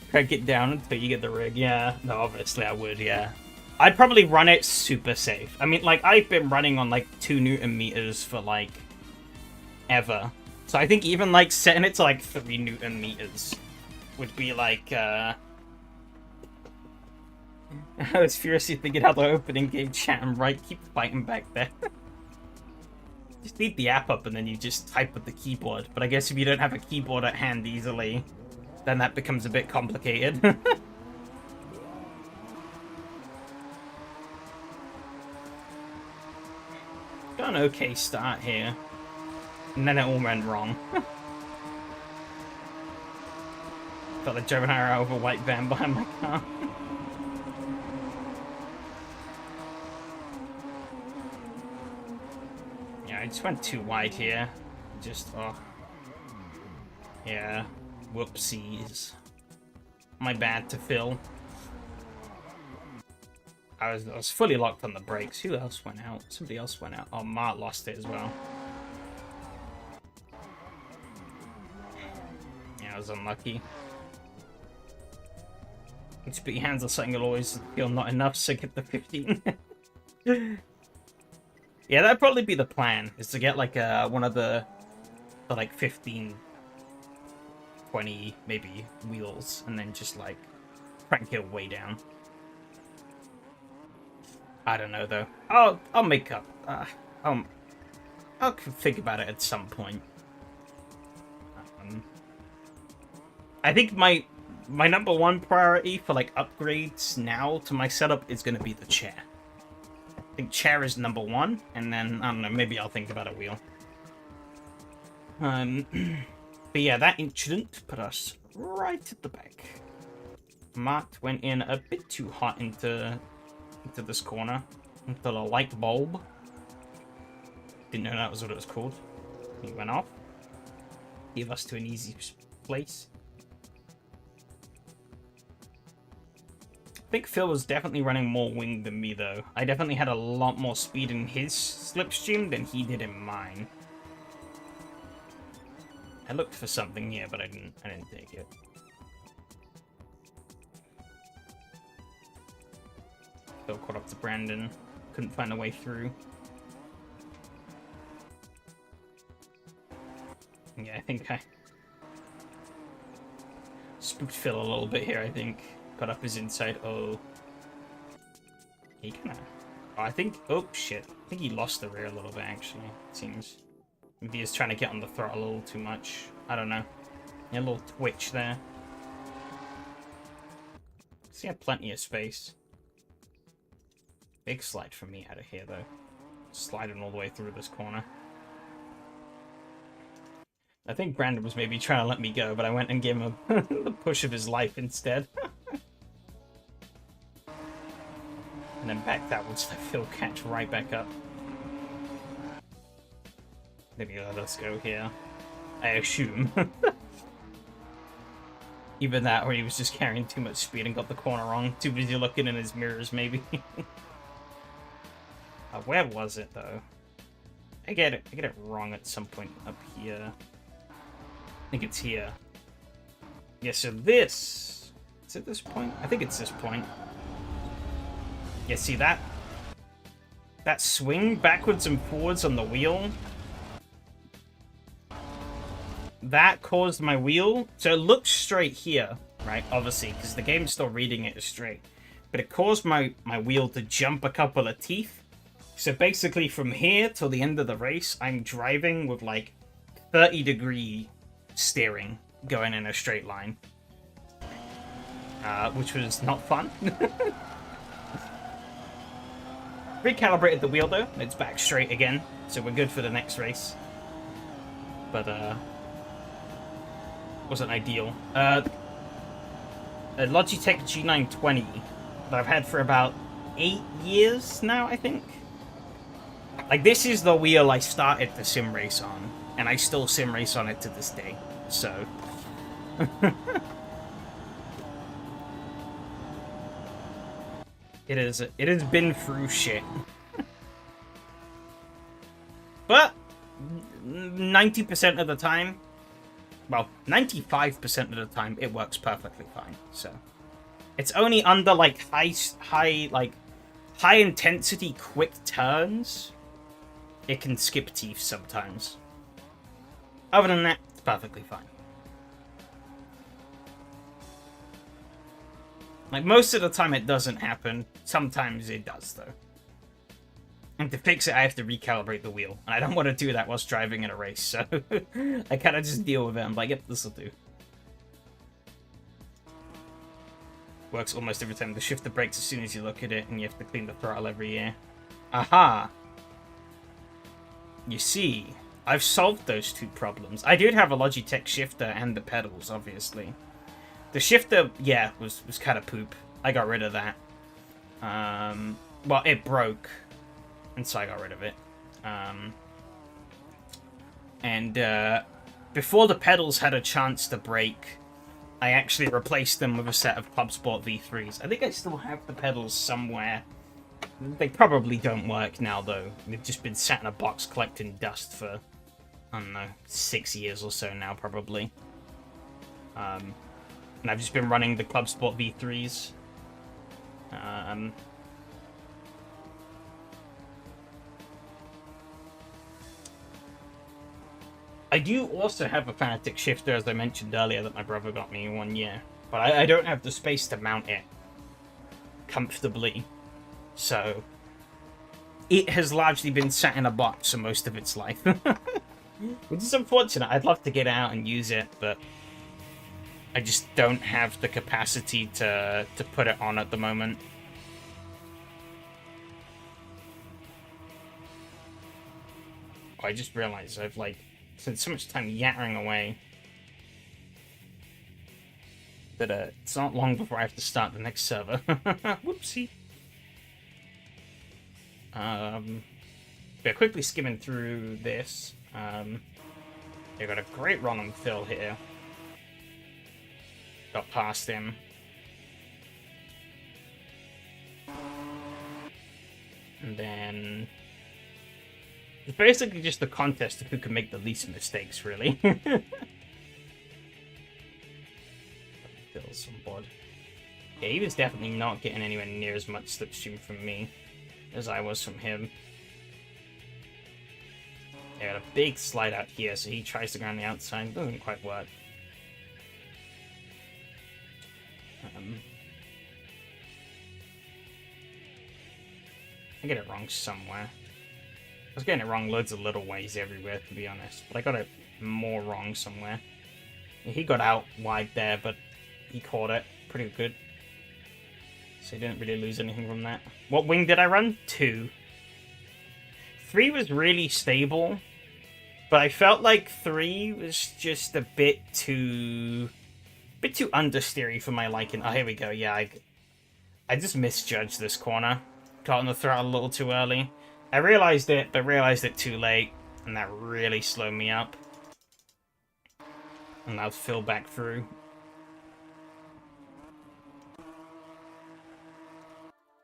S1: Crank it down until you get the rig. Yeah, no, obviously I would, yeah. I'd probably run it super safe. I mean, like, I've been running on, like, 2 Newton meters for, like, ever. So I think even, like, setting it to, like, 3 Newton meters would be, like, I was furiously thinking how the opening game chat and right keep fighting back there. Just leave the app up and then you just type with the keyboard. But I guess if you don't have a keyboard at hand easily, then that becomes a bit complicated. Got an okay start here. And then it all went wrong. Felt like driving out of a white van behind my car. Yeah, I just went too wide here. Just, oh. Yeah. Whoopsies. My bad to Phil. I was fully locked on the brakes. Who else went out? Somebody else went out. Oh, Mart lost it as well. Yeah, I was unlucky. Just put your hands on something, you'll always feel not enough, so get the 15. Yeah, that'd probably be the plan, is to get like one of the like 15, 20 maybe wheels, and then just like crank it way down. I don't know though. I'll make up. I'll think about it at some point. I think my number one priority for like upgrades now to my setup is going to be the chair. I think chair is number one, and then I don't know. Maybe I'll think about a wheel. But yeah, that incident put us right at the back. Mart went in a bit too hot into this corner, into the light bulb. Didn't know that was what it was called. He went off. Gave us to an easy place. I think Phil was definitely running more wing than me, though. I definitely had a lot more speed in his slipstream than he did in mine. I looked for something here, but I didn't take it. Still caught up to Brandon. Couldn't find a way through. Yeah, I think I spooked Phil a little bit here, I think. Got up his inside. Oh. He kinda... Oh, I think... Oh, shit. I think he lost the rear a little bit, actually. It seems. Maybe he's trying to get on the throttle a little too much. I don't know. Yeah, a little twitch there. So he had plenty of space. Big slide for me out of here, though. Sliding all the way through this corner. I think Brandon was maybe trying to let me go, but I went and gave him the push of his life instead. And then back that would let Phil catch right back up. Maybe let us go here. I assume. Either that, or he was just carrying too much speed and got the corner wrong. Too busy looking in his mirrors, maybe. Where was it, though? I get it wrong at some point up here. I think it's here. Yeah, so this... Is it this point? I think it's this point. Yeah, see that? That swing backwards and forwards on the wheel? That caused my wheel... So it looks straight here, right? Obviously, because the game's still reading it as straight. But it caused my wheel to jump a couple of teeth. So basically from here till the end of the race, I'm driving with like 30-degree steering going in a straight line. Which was not fun. Recalibrated the wheel though, it's back straight again, so we're good for the next race. But wasn't ideal. A Logitech G920 that I've had for about 8 years now, I think. Like, this is the wheel I started the sim race on, and I still sim race on it to this day, so... It has been through shit. But, 90% of the time, well, 95% of the time, it works perfectly fine, so... It's only under, like, high intensity quick turns, it can skip teeth sometimes. Other than that, it's perfectly fine. Like, most of the time it doesn't happen. Sometimes it does, though. And to fix it, I have to recalibrate the wheel. And I don't want to do that whilst driving in a race, so... I kind of just deal with it. I'm like, yep, this'll do. Works almost every time. The shifter breaks as soon as you look at it, and you have to clean the throttle every year. Aha! You see, I've solved those two problems. I did have a Logitech shifter and the pedals, obviously. The shifter, yeah, was kind of poop. I got rid of that. Well, it broke, and so I got rid of it. Before the pedals had a chance to break, I actually replaced them with a set of Club Sport V3s. I think I still have the pedals somewhere. They probably don't work now, though. They've just been sat in a box collecting dust for, I don't know, 6 years or so now, probably. And I've just been running the Club Sport V3s. I do also have a Fanatic shifter, as I mentioned earlier, that my brother got me 1 year. But I don't have the space to mount it comfortably. So, it has largely been sat in a box for most of its life. Which is unfortunate. I'd love to get out and use it, but I just don't have the capacity to put it on at the moment. Oh, I just realized I've, like, spent so much time yattering away that it's not long before I have to start the next server. Whoopsie. We're quickly skimming through this. They got a great run on Phil here. Got past him. And then... It's basically just the contest of who can make the least mistakes, really. Phil's on board. Yeah, he was definitely not getting anywhere near as much slipstream from me as I was from him. They had a big slide out here, so he tries to go on the outside. Doesn't quite work. I get it wrong somewhere. I was getting it wrong loads of little ways everywhere, to be honest. But I got it more wrong somewhere. He got out wide there, but he caught it pretty good. So he didn't really lose anything from that. What wing did I run? 2. 3 was really stable, but I felt like 3 was just a bit too understeery for my liking. Oh, here we go. Yeah, I just misjudged this corner. Got on the throttle a little too early. I realized it, but realized it too late, and that really slowed me up. And I'll fill back through.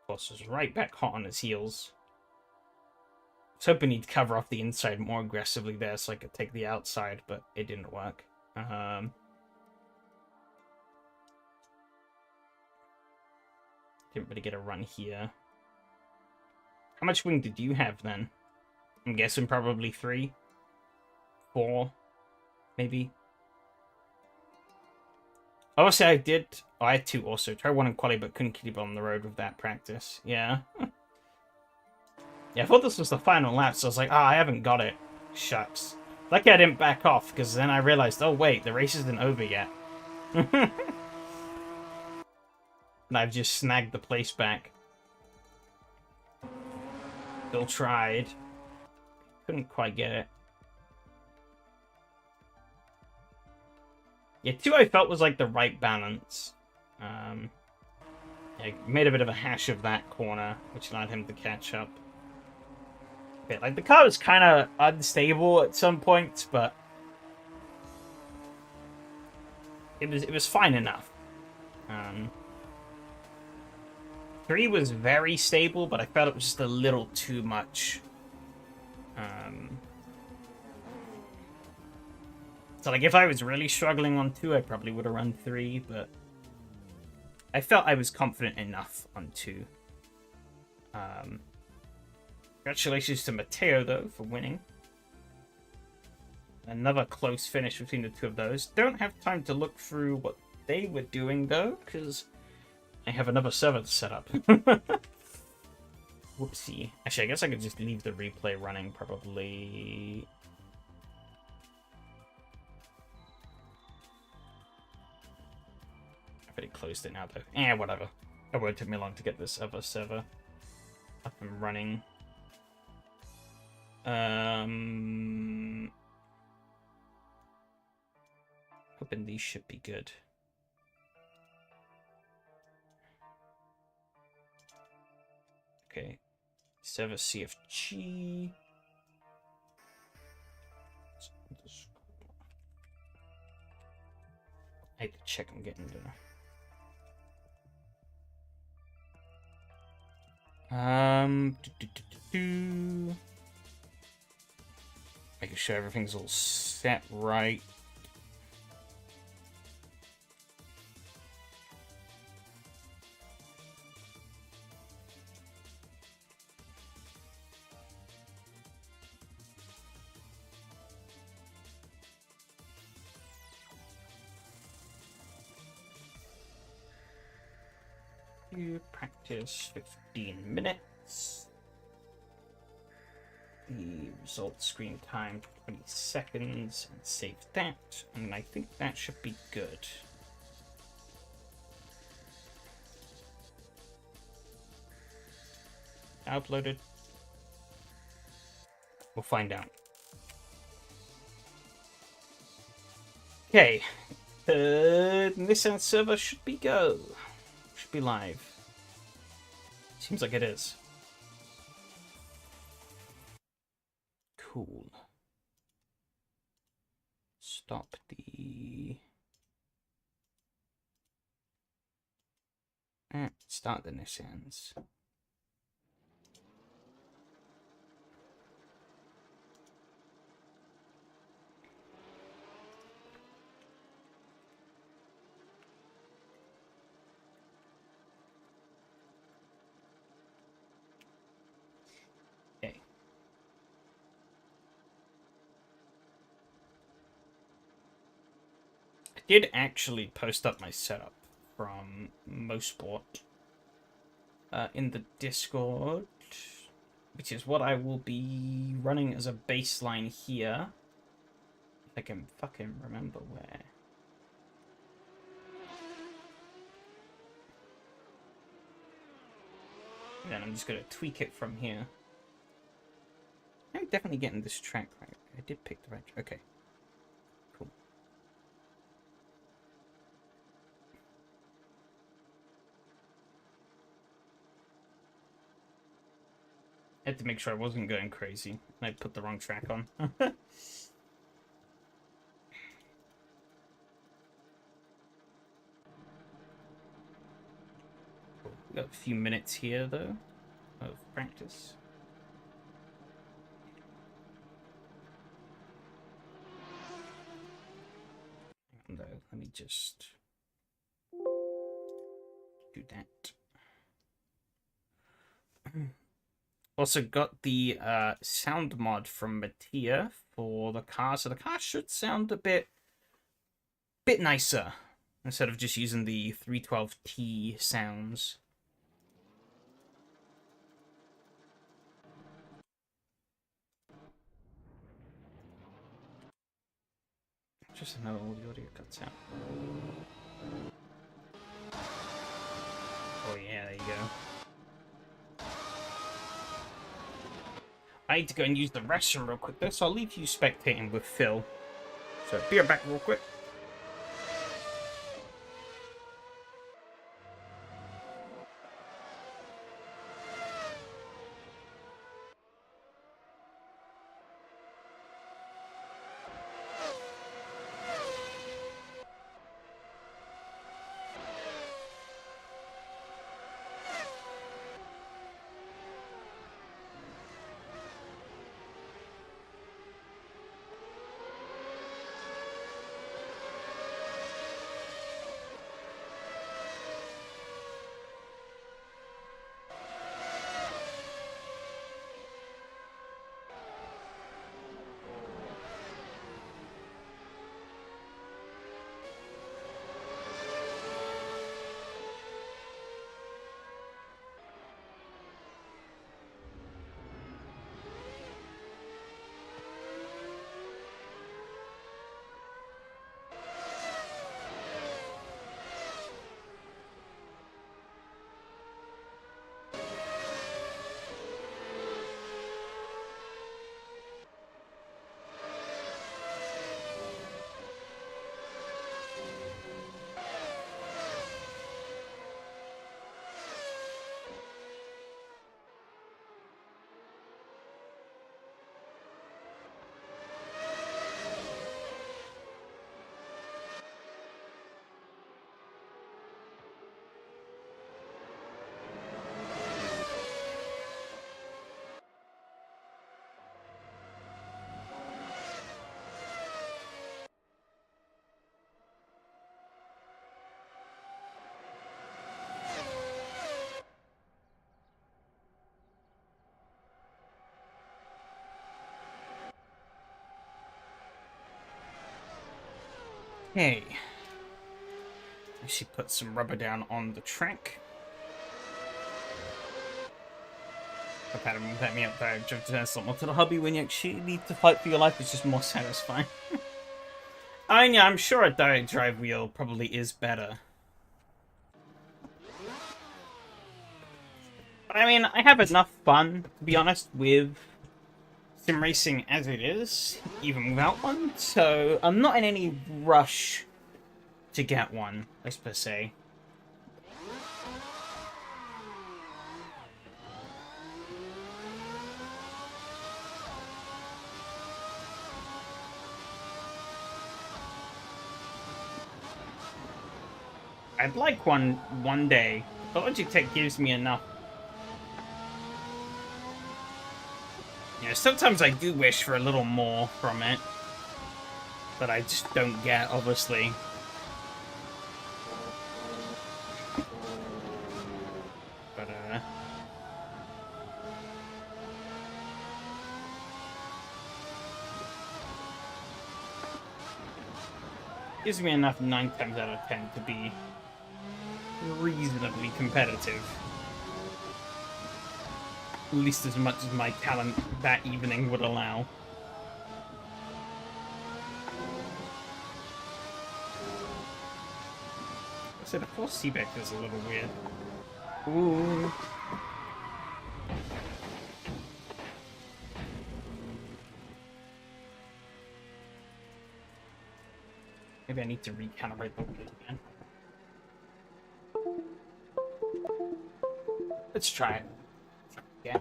S1: Boss was right back hot on his heels. I was hoping he'd cover off the inside more aggressively there so I could take the outside, but it didn't work. Didn't really get a run here. How much wing did you have then? I'm guessing probably 3? 4? Maybe? Obviously I did... Oh, I had 2 also. Tried 1 in quali, but couldn't keep on the road with that practice. Yeah. Yeah, I thought this was the final lap, so I was like, I haven't got it. Shucks. Lucky I didn't back off, because then I realized, oh wait, the race isn't over yet. And I've just snagged the place back. Still tried. Couldn't quite get it. Yeah, 2 I felt was like the right balance. Yeah, made a bit of a hash of that corner, which allowed him to catch up. Okay, like the car was kind of unstable at some points, but it was fine enough. 3 was very stable, but I felt it was just a little too much. So like if I was really struggling on 2, I probably would have run 3, but I felt I was confident enough on 2. Congratulations to Matteo, though, for winning. Another close finish between the 2 of those. Don't have time to look through what they were doing, though, because I have another server to set up. Whoopsie. Actually, I guess I could just leave the replay running, probably. I've already closed it now, though. Whatever. It won't take me long to get this other server up and running. Hoping these should be good. Okay. Server CFG. I have to check I'm getting there. Making sure everything's all set right. Practice 15 minutes. The result screen time 20 seconds, and save that, and I think that should be good. Uploaded. We'll find out. Okay, the Nissan server should be go. Should be live. Seems like it is. Cool. Stop the... start the Nissans. did actually post up my setup from Mosport in the Discord, which is what I will be running as a baseline here. If I can fucking remember where. Then I'm just going to tweak it from here. I'm definitely getting this track right. I did pick the right track. Okay. Cool. I had to make sure I wasn't going crazy. I put the wrong track on. We've got a few minutes here, though, of practice. Hang on, though. Let me just do that. Also got the sound mod from Mattia for the car, so the car should sound a bit nicer instead of just using the 312T sounds. Just another audio cuts out. Oh yeah, there you go. I need to go and use the restroom real quick though, so I'll leave you spectating with Phil. So be right back real quick. Okay. I should put some rubber down on the track. I've had him let me up there. Drive to something to the hobby when you actually need to fight for your life is just more satisfying. I mean, yeah, I'm sure a direct drive wheel probably is better. But I mean, I have enough fun, to be honest, with sim racing as it is, even without one. So I'm not in any rush to get one, as per se. I'd like one day, but Logitech gives me enough. You know, sometimes I do wish for a little more from it, but I just don't get, obviously. But, Gives me enough 9 times out of 10 to be reasonably competitive. At least as much as my talent that evening would allow. So the force Seebeck is a little weird. Ooh. Maybe I need to recalibrate the wheel again. Let's try it. Yeah.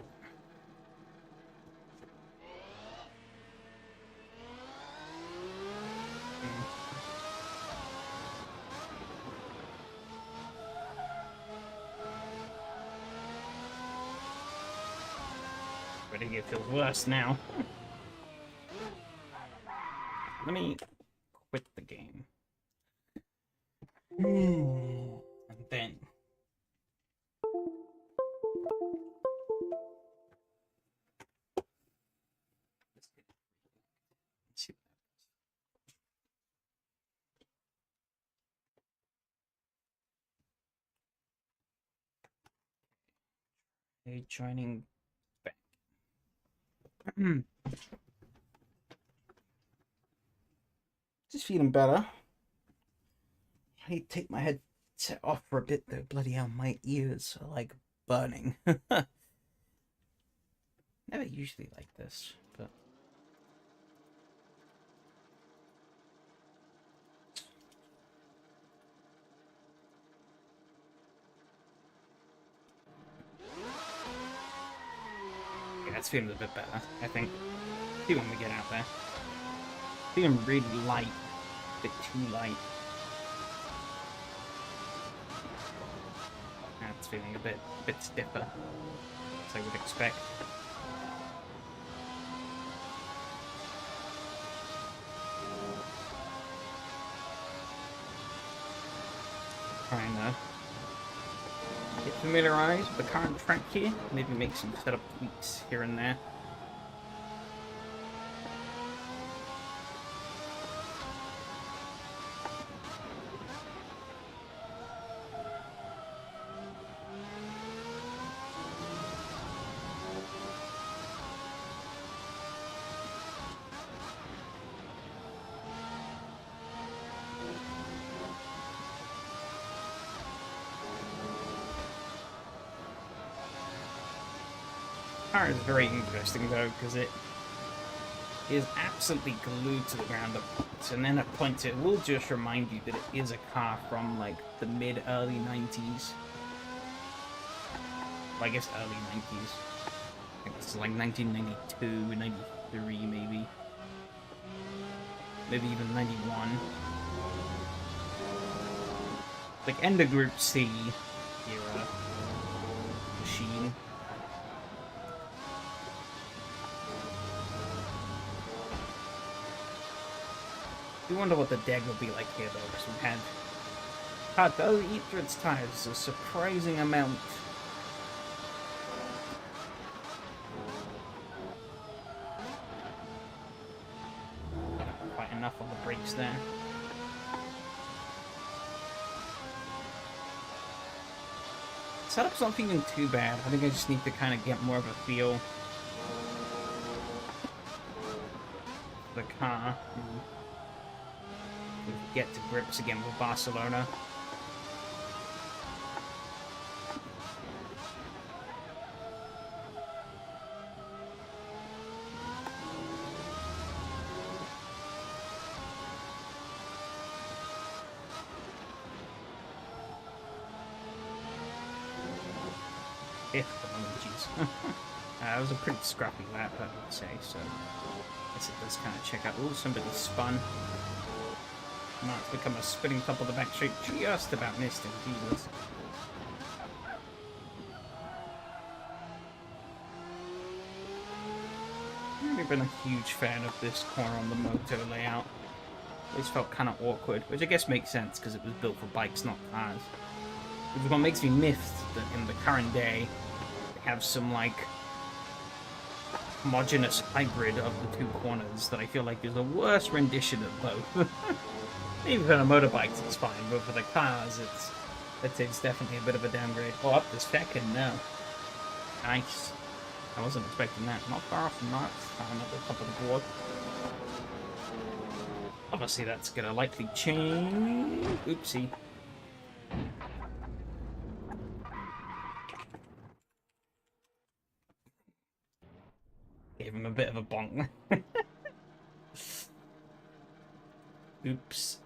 S1: I think it feels worse now. Let me quit the game. And then... Okay, joining back. Just feeling better. I need to take my headset off for a bit though. Bloody hell, my ears are like burning. Never usually like this, but... yeah, it's feeling a bit better, I think. See when we get out there. Feeling really light. A bit too light. It's feeling a bit stiffer, as I would expect. Trying to get familiarized with the current track here. Maybe make some setup tweaks here and there. Car is very interesting though, because it is absolutely glued to the ground at points, and then at points it will just remind you that it is a car from like the mid-early 90s. Well, I guess early 90s. I think it's like 1992, 93 maybe. Maybe even 91. Like end of Group C era machine. I wonder what the deck will be like here though, because we've had car does eat through its tires a surprising amount. Not quite enough on the brakes there. Setup's not feeling too bad. I think I just need to kind of get more of a feel for the car. Get to grips again with Barcelona. It was a pretty scrappy lap, I would say, so I guess it does kind of check out. Oh, somebody spun. Mark's become a spinning top of the back straight, just about missed him, Jesus. I've never been a huge fan of this corner on the moto layout. Always felt kind of awkward, which I guess makes sense because it was built for bikes, not cars. Which is what makes me miffed that in the current day, they have some, like, homogeneous hybrid of the two corners that I feel like is a worse rendition of both. Maybe for the motorbikes it's fine, but for the cars it's definitely a bit of a downgrade. Oh, up this second now. Nice. I wasn't expecting that. Not far from that. I'm at the top of the board. Obviously that's gonna likely change. Oopsie. Gave him a bit of a bonk. Oops.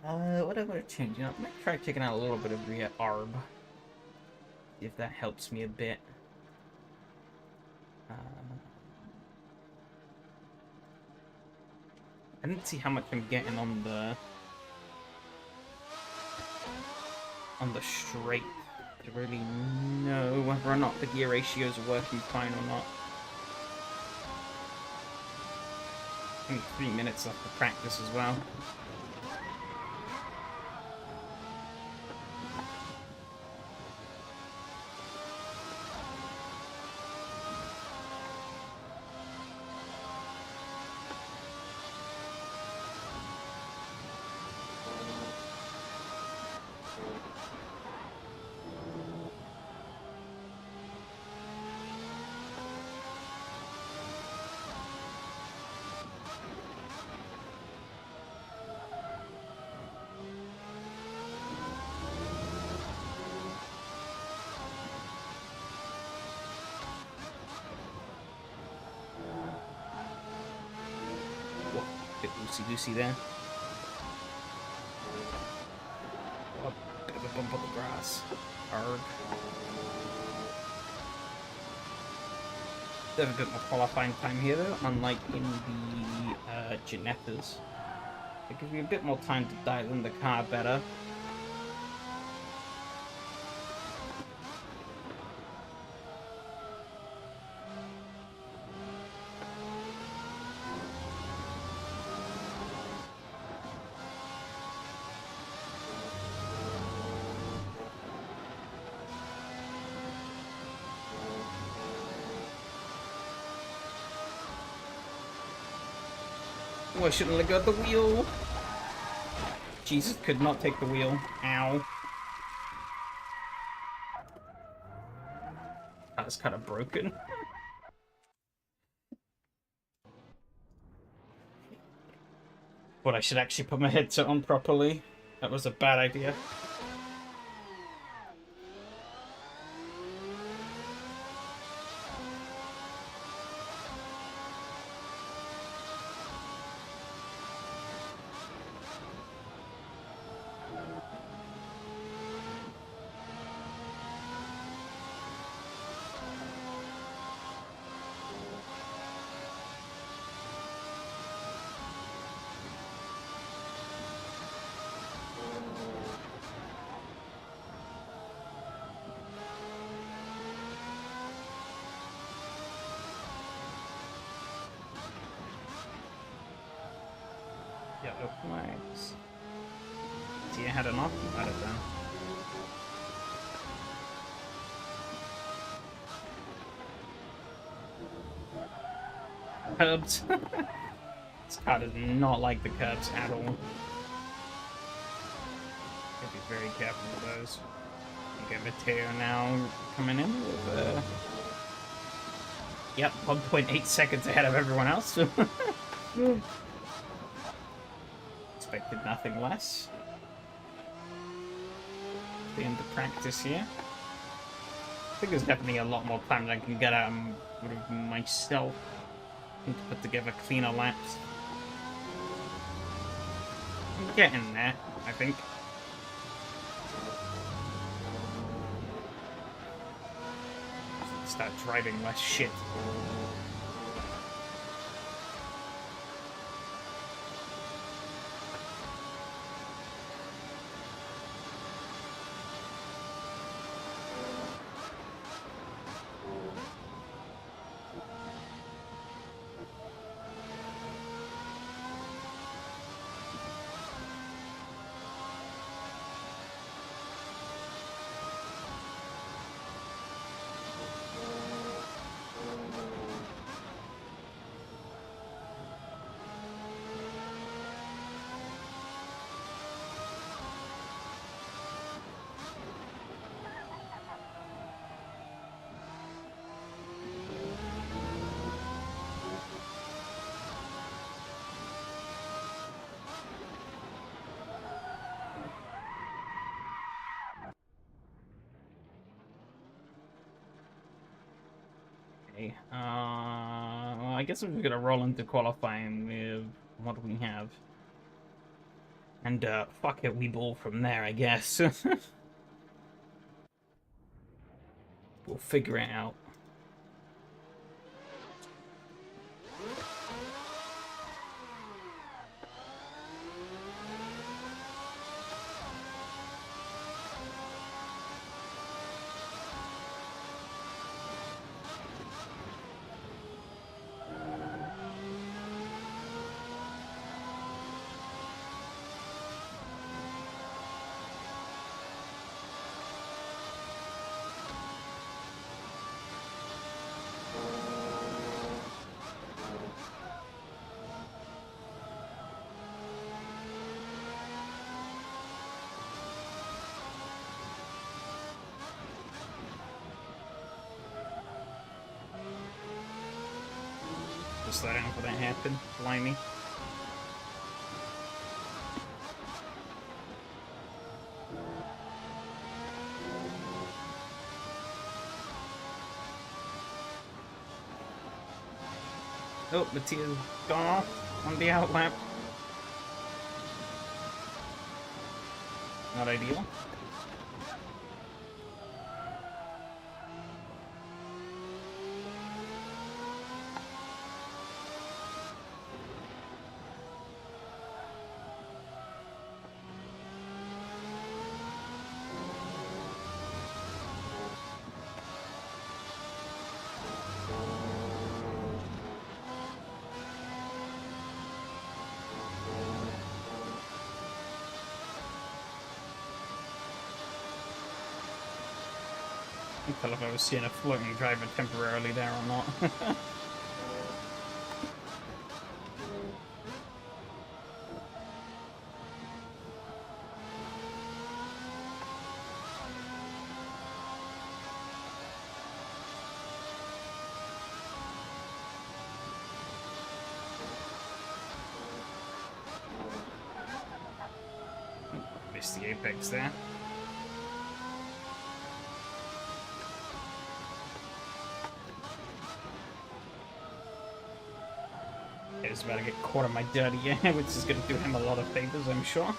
S1: What am I going to change? You know, I might try taking out a little bit of rear arb. See if that helps me a bit. I didn't see how much I'm getting on the straight to really know whether or not the gear ratios are working fine or not. Only 3 minutes left to practice as well. Bit loosey-goosey there. Oh, bit of a bump on the grass. Arg. They have a bit more qualifying time here though, unlike in the Ginettas. It gives me a bit more time to dial in the car better. Oh, I shouldn't let go of the wheel. Jesus could not take the wheel. Ow. That was kind of broken. But I should actually put my headset on properly. That was a bad idea. Yellow flags. See, I had an option out of them. Curbs. This car does not like the curbs at all. Gotta be very careful with those. You get Mateo now coming in with yep, 1.8 seconds ahead of everyone else. Expected nothing less. The end of practice here. I think there's definitely a lot more time than I can get out of myself. Need to put together cleaner laps. I'm getting there, I think. Start driving less shit. Okay. Well, I guess I'm just gonna roll into qualifying with what we have. And, fuck it, we ball from there, I guess. We'll figure it out. Just slow down for that to happen. Blimey. Oh, Mattia's gone off on the outlap. Not ideal. I can't tell if I was seeing a floating driver temporarily there or not. Missed the apex there. He's about to get caught on my dirty air, which is going to do him a lot of favors, I'm sure.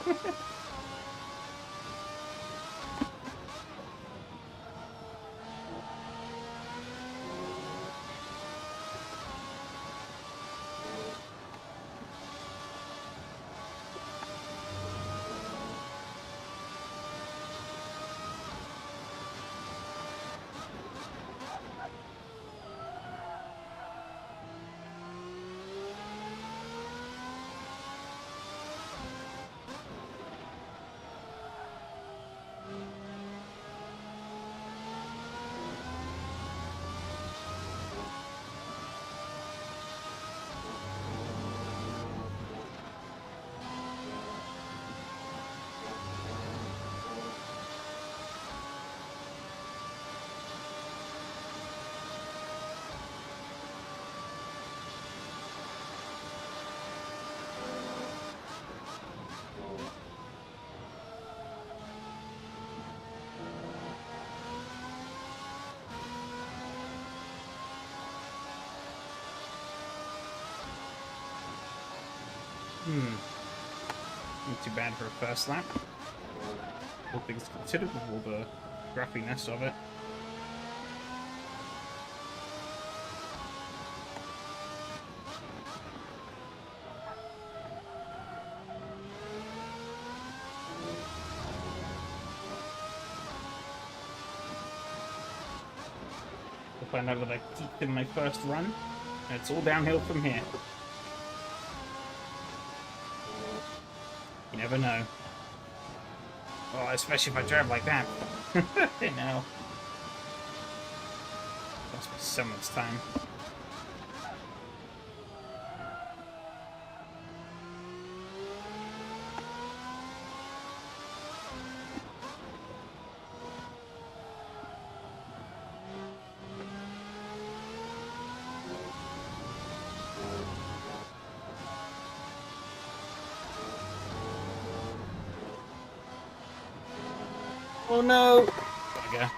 S1: Not too bad for a first lap. All things considered with all the graphiness of it. We'll find out that I peaked in my first run. And it's all downhill from here. You never know. Oh, especially if I drive like that. You know. Cost me so much time. Oh no! Bugger.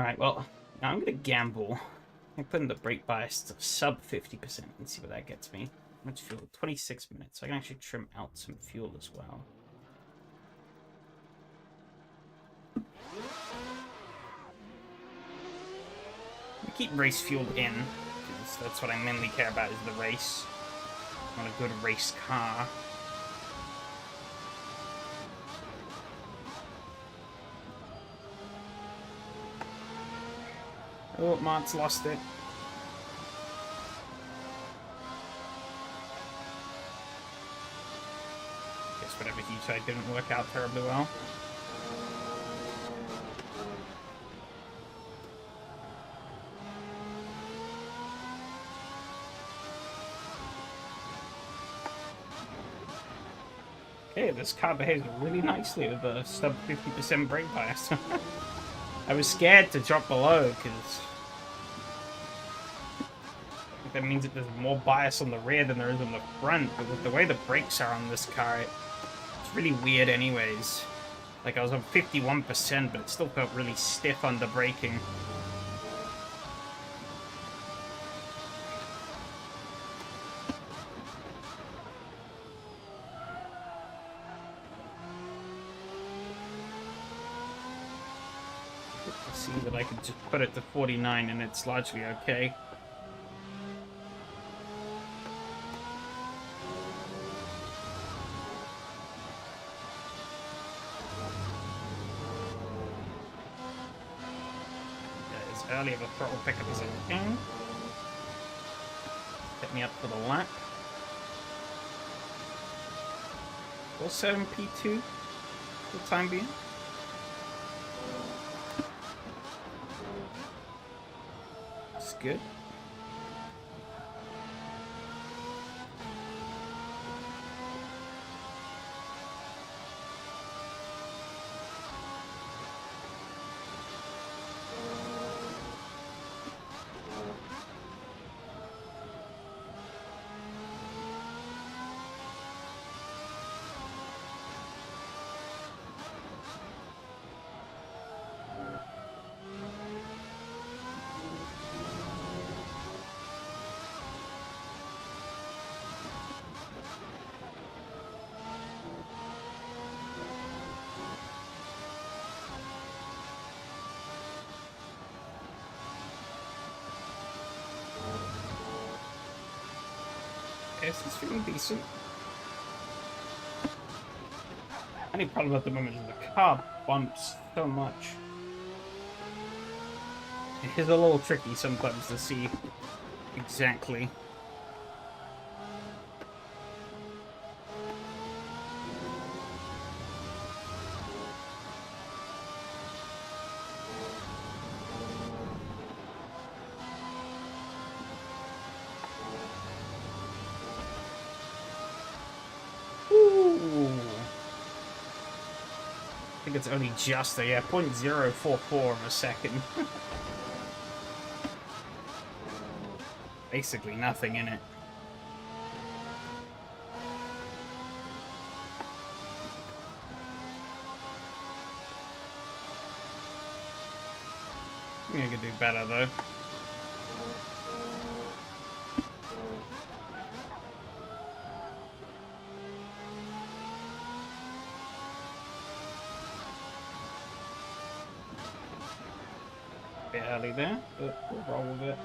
S1: Alright, well, now I'm going to gamble. I put in the brake bias to sub 50% and see what that gets me. How much fuel? 26 minutes. So I can actually trim out some fuel as well. I keep race fuel in, because that's what I mainly care about is the race. I want a good race car. Oh, Mott's lost it. Guess whatever he tried didn't work out terribly well. Okay, this car behaves really nicely with a sub 50% brake bias. I was scared to drop below because that means that there's more bias on the rear than there is on the front. But with the way the brakes are on this car, it's really weird anyways. Like I was on 51%, but it still felt really stiff under braking. See that I could just put it to 49 and it's largely okay. As early of a throttle pickup as I can. Set me up for the lap. Also in P2 for the time being. Good. Yes, it's feeling decent. Only problem at the moment is the car bumps so much. It is a little tricky sometimes to see exactly. I think it's only just a 0.044 of a second. Basically nothing in it. I think I could do better though. Bit early there, but we'll roll with it.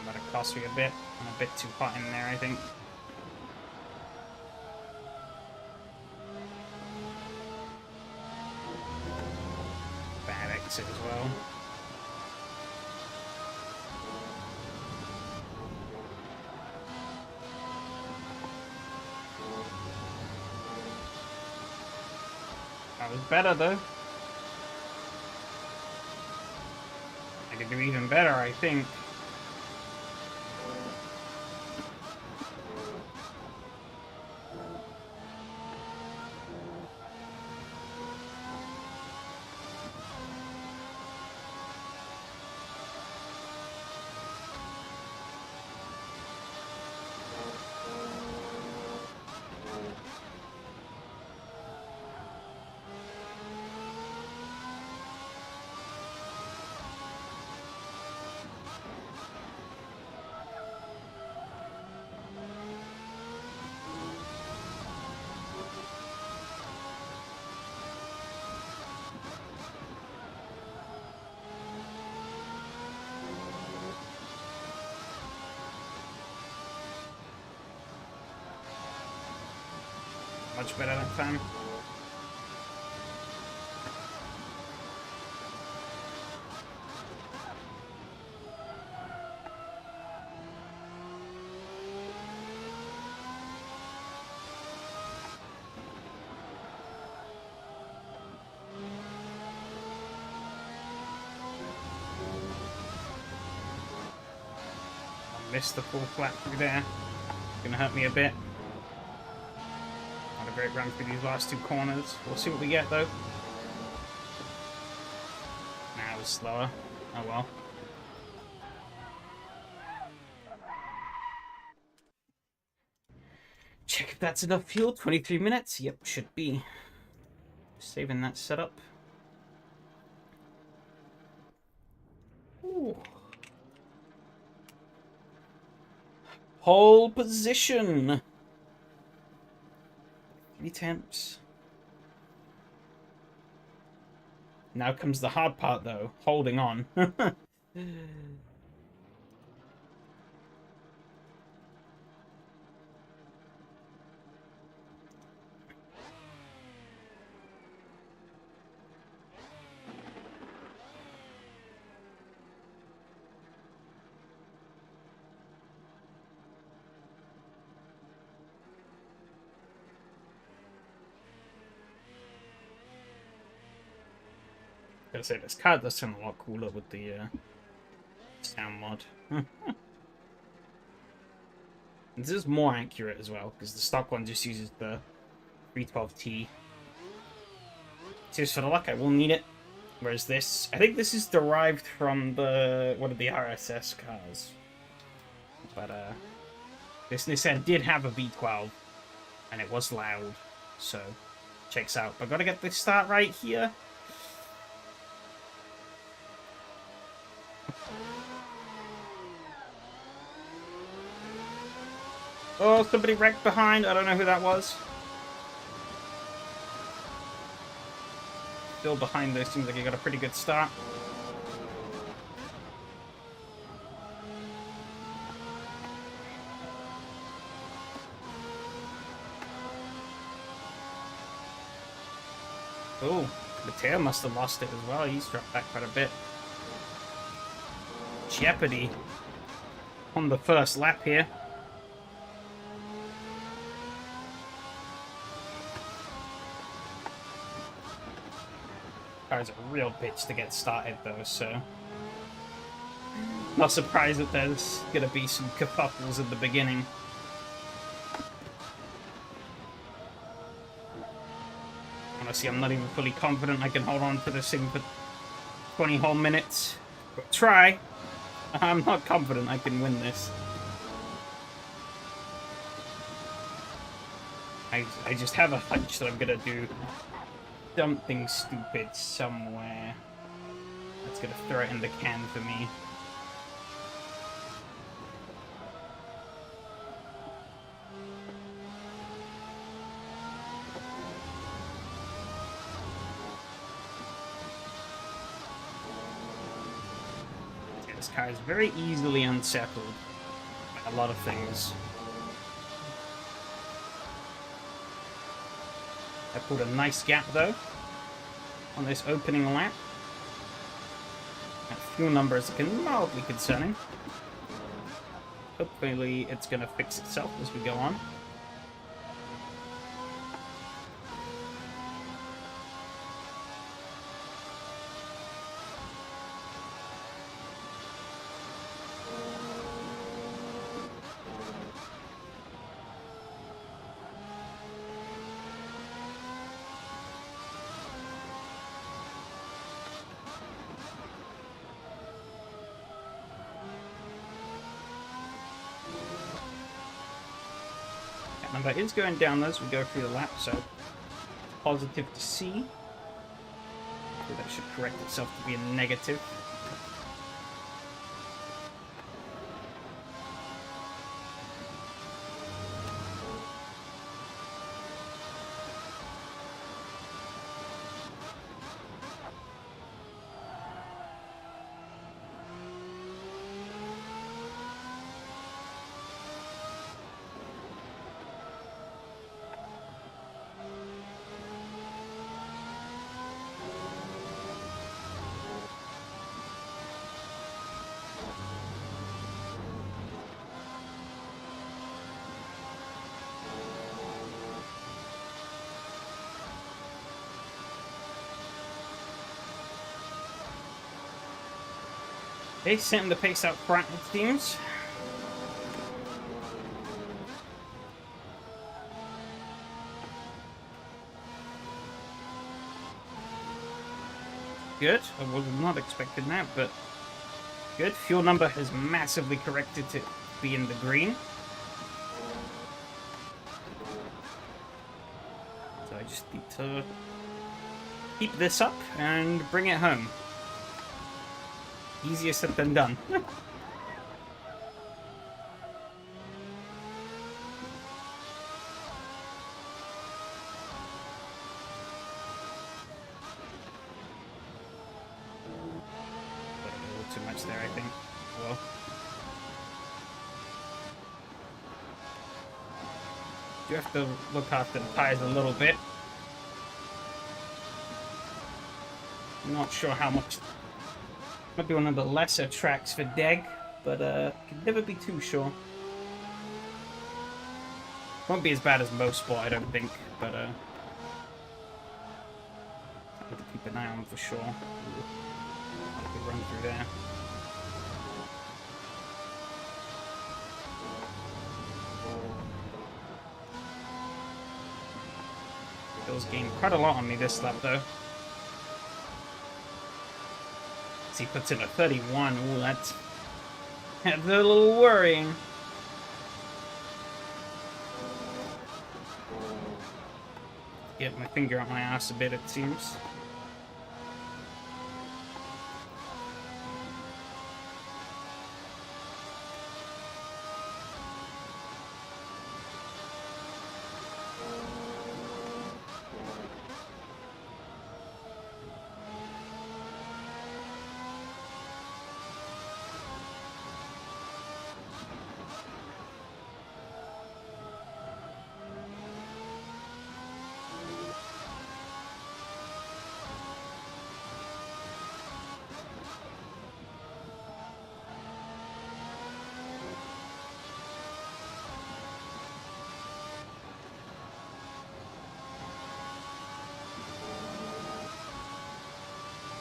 S1: Let it cost me a bit. I'm a bit too hot in there, I think. Bad exit as well. That was better though. I We do even better, I think. Much better that time. I missed the full flat through there. Gonna hurt me a bit. Not a great run through these last two corners. We'll see what we get though. Nah, it was slower. Oh well. Check if that's enough fuel. 23 minutes. Yep, should be. Saving that setup. Ooh. Pole position. 3 temps. Now comes the hard part, though. Holding on. Gotta say, this card does sound a lot cooler with the sound mod. This is more accurate as well, because the stock one just uses the 312T. Cheers for the luck, I will need it. Whereas this, I think this is derived from the one of the RSS cars. But this Nissan did have a V12, and it was loud, so checks out. But gotta get this start right here. Oh, somebody wrecked behind. I don't know who that was. Still behind though. Seems like he got a pretty good start. Oh, Mateo must have lost it as well. He's dropped back quite a bit. Jeopardy on the first lap here. Car's a real bitch to get started though, so not surprised that there's gonna be some kerfuffles at the beginning. Honestly, I'm not even fully confident I can hold on to this thing for 20 whole minutes. But try. I'm not confident I can win this. I just have a hunch that I'm gonna do something stupid somewhere that's gonna throw it in the can for me. Yeah, this car is very easily unsettled by a lot of things. I pulled a nice gap, though, on this opening lap. That fuel number is looking mildly concerning. Hopefully it's going to fix itself as we go on. That number is going down as we go through the lap, so positive to see. So that should correct itself to be a negative. Okay, setting the pace out front, it seems. Good. I was not expecting that, but good. Fuel number has massively corrected to be in the green. So I just need to keep this up and bring it home. Easier said than done. Too much there, I think. Well, you have to look after the tires a little bit. I'm not sure how much. Might be one of the lesser tracks for Deg, but can never be too sure. Won't be as bad as Mosport, I don't think, but I have to keep an eye on for sure. I could run through there. Bill's gained quite a lot on me this lap, though. He puts in a 31. Ooh, that's a little worrying. Get my finger on my ass a bit, it seems.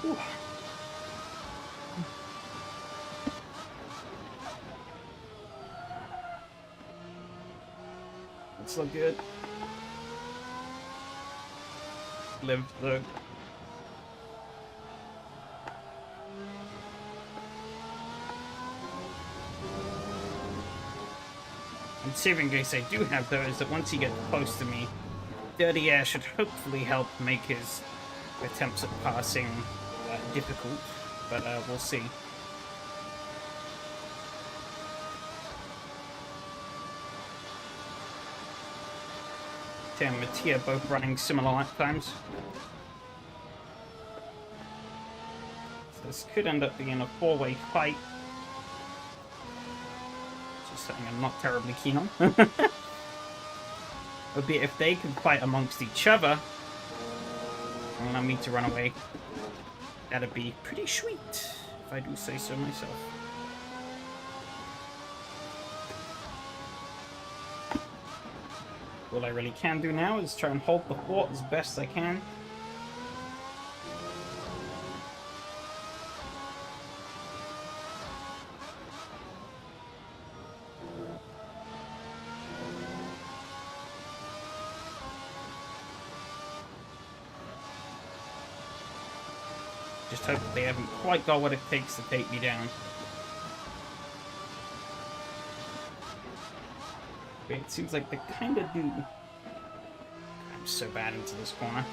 S1: Ooh. It's so good. Live the. And saving grace I do have, though, is that once he gets close to me, Dirty Air should hopefully help make his attempts at passing difficult, but we'll see. Tim and Mattia both running similar lap times. So this could end up being a four-way fight. Just something I'm not terribly keen on. Would be if they could fight amongst each other and allow me to run away. That'd be pretty sweet, if I do say so myself. All I really can do now is try and hold the fort as best I can. Just hope that they haven't quite got what it takes to take me down. Okay, it seems like they kind of do. I'm so bad into this corner.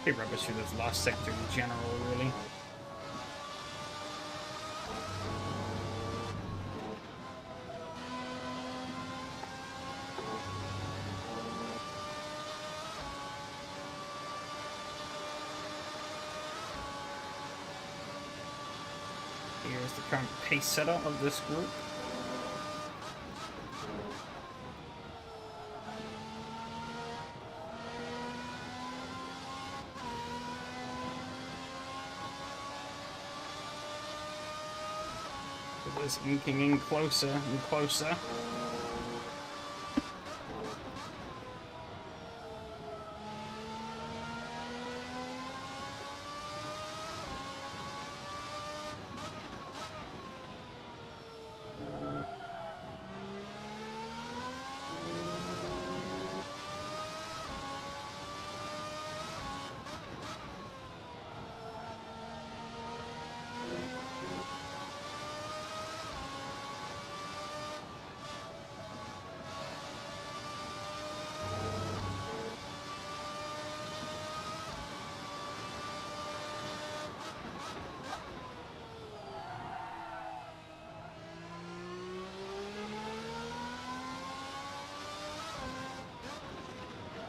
S1: Pretty rubbish through this last sector in general, really. Here's the current pace setter of this group. It is inking in closer and closer.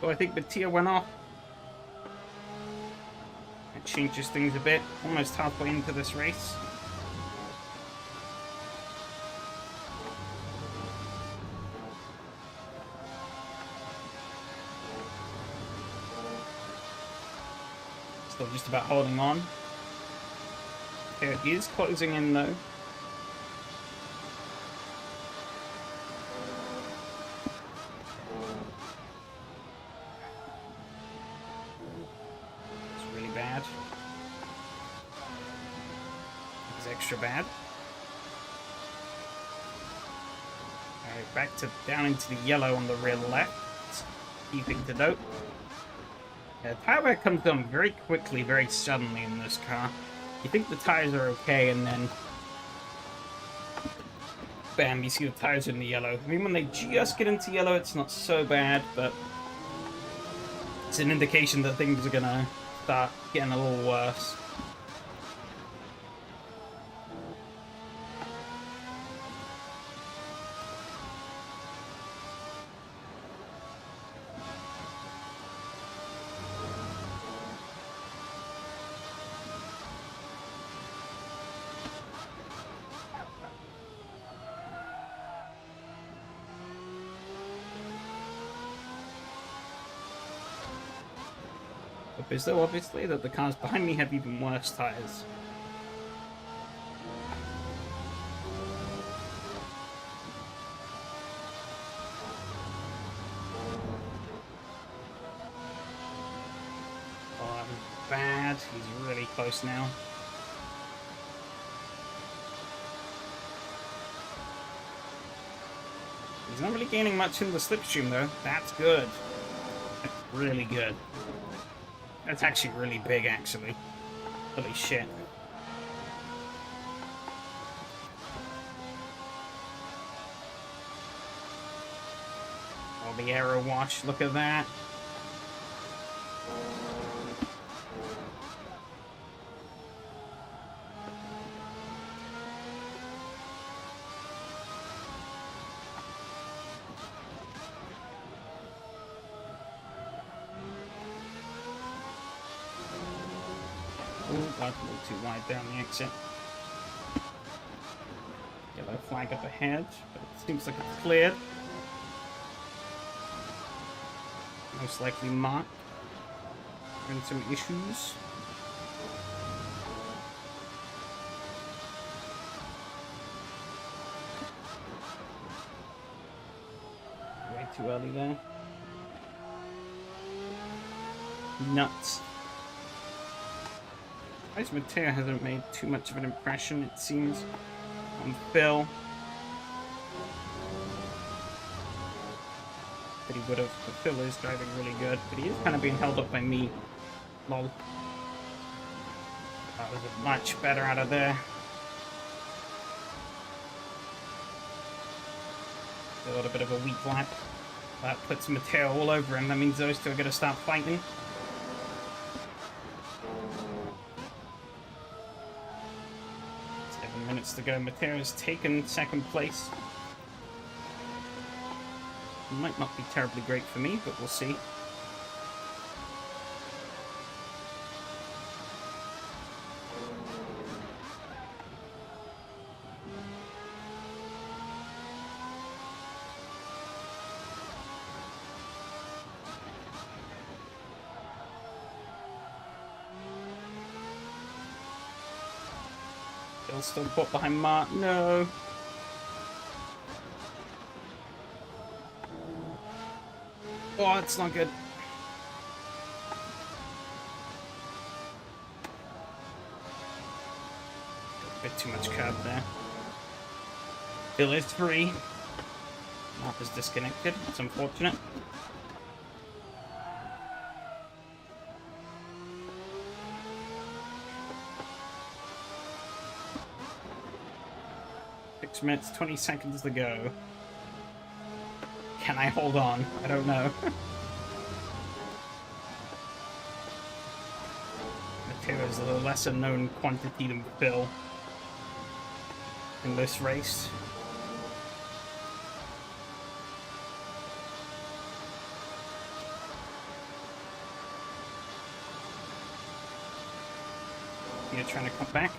S1: So I think Mattia went off. It changes things a bit. Almost halfway into this race. Still just about holding on. Here it is, closing in though. Bad. It's extra bad. Alright, back to down into the yellow on the rear left. Key thing to note. Tire wear comes down very quickly, very suddenly in this car. You think the tires are okay, and then bam, you see the tires in the yellow. I mean, when they just get into yellow, it's not so bad, but it's an indication that things are gonna start getting a little worse. Is though obviously that the cars behind me have even worse tires. Oh, I'm bad. He's really close now. He's not really gaining much in the slipstream though. That's good. That's really good. That's actually really big, actually. Holy shit. Oh, the aero wash, look at that. A little too wide down the exit. Yellow flag up ahead, but it seems like it's cleared. Most likely marked. Having some issues. Way too early there. Nuts. Mattia hasn't made too much of an impression, it seems, on Phil. But he would have. But Phil is driving really good, but he is kind of being held up by me. Lol. That was much better out of there. Got a bit of a weak lap. That puts Matteo all over him. That means those two are going to start fighting. To go. Matteo's taken second place. Might not be terribly great for me, but we'll see. Still caught behind Mark. No. Oh, it's not good. A bit too much curb there. Bill is free. Mark is disconnected. It's unfortunate. Minutes, 20 seconds to go. Can I hold on? I don't know. Matteo is a lesser known quantity than Bill in this race. You're trying to come back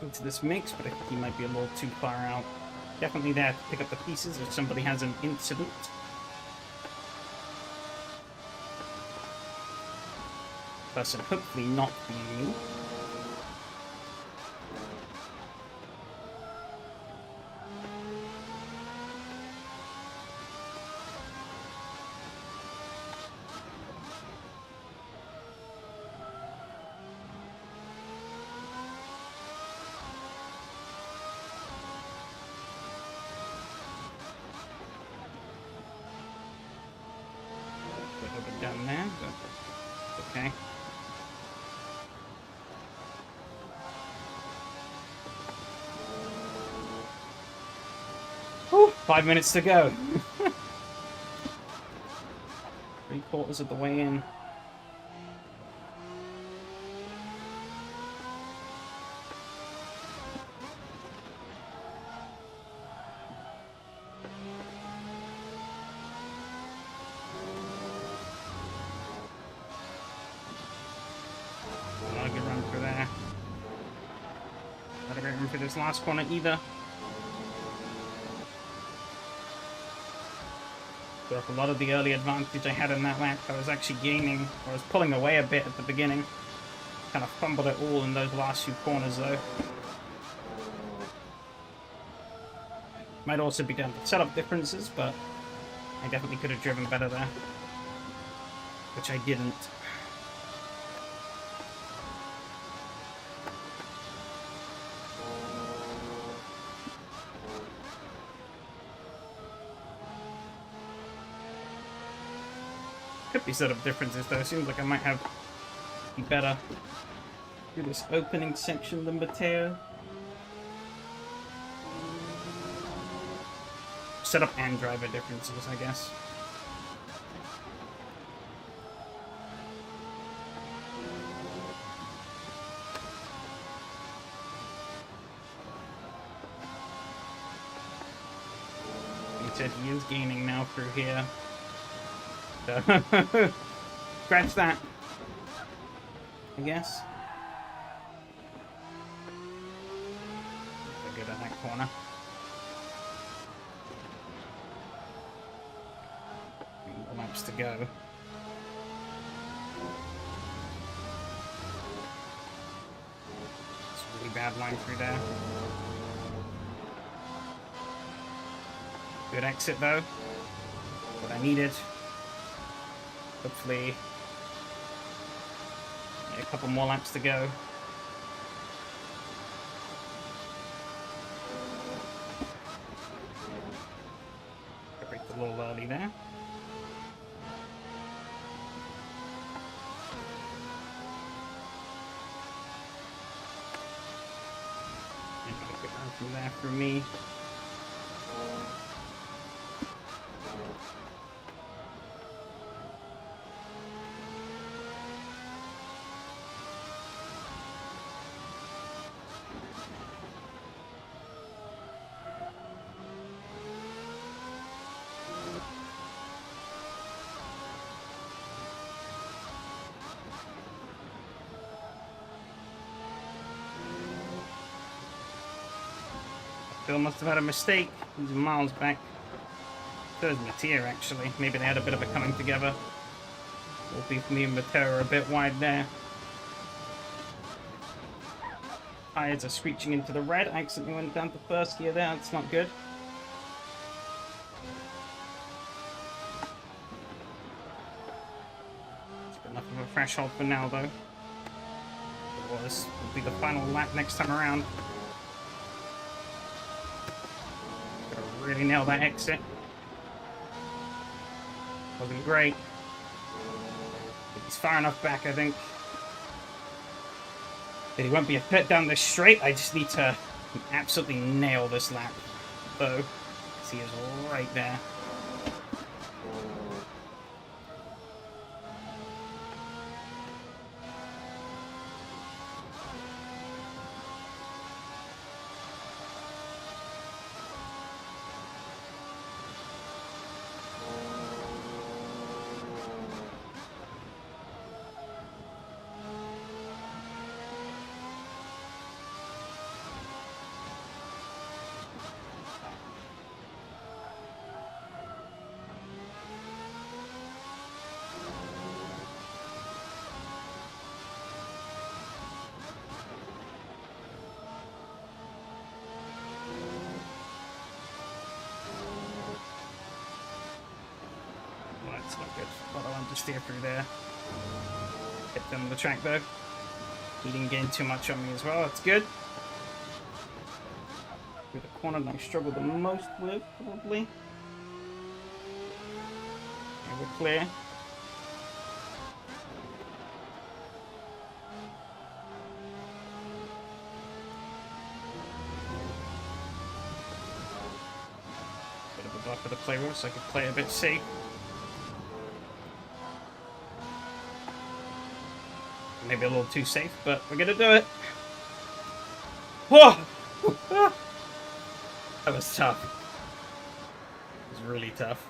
S1: into this mix, but I think he might be a little too far out. Definitely there to pick up the pieces if somebody has an incident. Person hopefully not being me. Down there, but okay. Whew, 5 minutes to go. 3/4 of the way in. For this last corner either. Got off a lot of the early advantage I had in that lap. I was actually gaining, I was pulling away a bit at the beginning. Kind of fumbled it all in those last few corners though. Might also be down to setup differences, but I definitely could have driven better there. Which I didn't. Could be set up differences though. It seems like I might have be better through this opening section than Matteo. Setup and driver differences, I guess. He said he is gaining now through here. Scratch that, I guess. Good at that corner. More laps to go. It's a really bad line through there. Good exit though. What I needed. Hopefully, a couple more laps to go. I braked a little early there. Get down from there for me. Phil must have had a mistake. He's miles back. So is Mattia, actually. Maybe they had a bit of a coming together. Will be me and Mattia are a bit wide there. Tires are screeching into the red. I accidentally went down to first gear there. That's not good. It's enough of a threshold for now, though. Well, this will be the final lap next time around. Gotta really nail that exit. Wasn't great. But he's far enough back, I think. That he won't be a pit down this straight. I just need to absolutely nail this lap, though. He is right there. That's not good. Well, I want to steer through there. Hit them on the track though. He didn't gain too much on me as well. That's good. Through the corner that I struggled the most with, probably. Okay, we're clear. Bit of a buffer to play with, so I could play a bit safe. Maybe a little too safe, but we're gonna do it. Whoa! That was tough. It was really tough.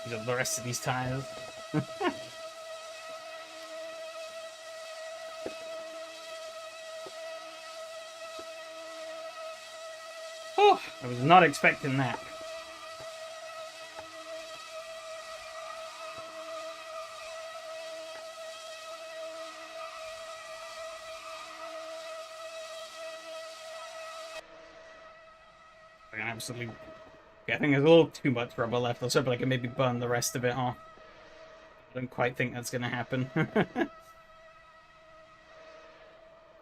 S1: These are the rest of these tires. I was not expecting that. Absolutely. Yeah, I think there's a little too much rubber left. I was hoping I could maybe burn the rest of it off. I don't quite think that's going to happen.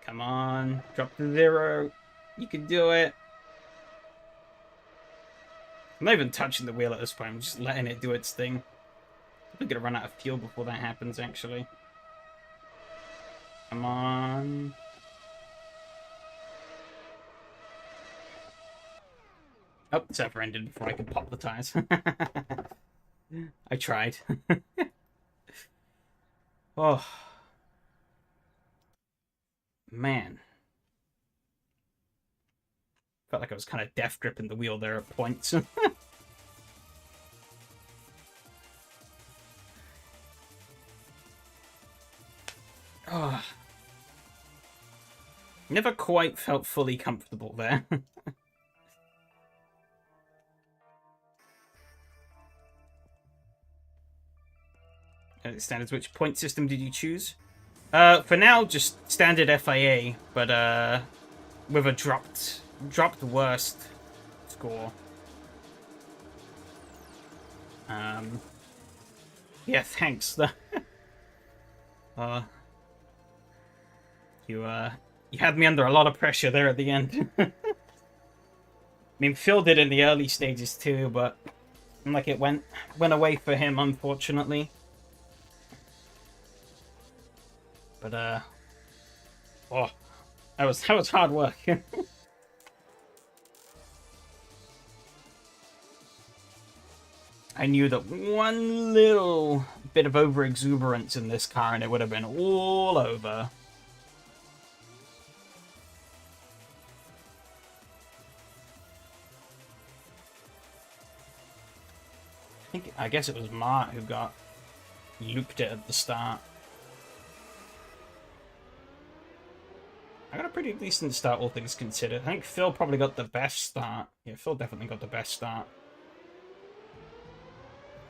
S1: Come on. Drop to 0. You can do it. I'm not even touching the wheel at this point. I'm just letting it do its thing. I'm going to run out of fuel before that happens, actually. Come on. Oh, the server ended before I could pop the tires. I tried. Oh. Man. Felt like I was kind of death gripping the wheel there at points. Oh. Never quite felt fully comfortable there. Standards, which point system did you choose? For now, just standard FIA, but with a dropped worst score. Yeah, thanks. You had me under a lot of pressure there at the end. mean, Phil did in the early stages too, but like it went away for him, unfortunately. But oh, that was hard work. I knew that one little bit of over exuberance in this car, and it would have been all over. I guess it was Mart who got looped it at the start. I got a pretty decent start, all things considered. I think Phil probably got the best start. Yeah, Phil definitely got the best start.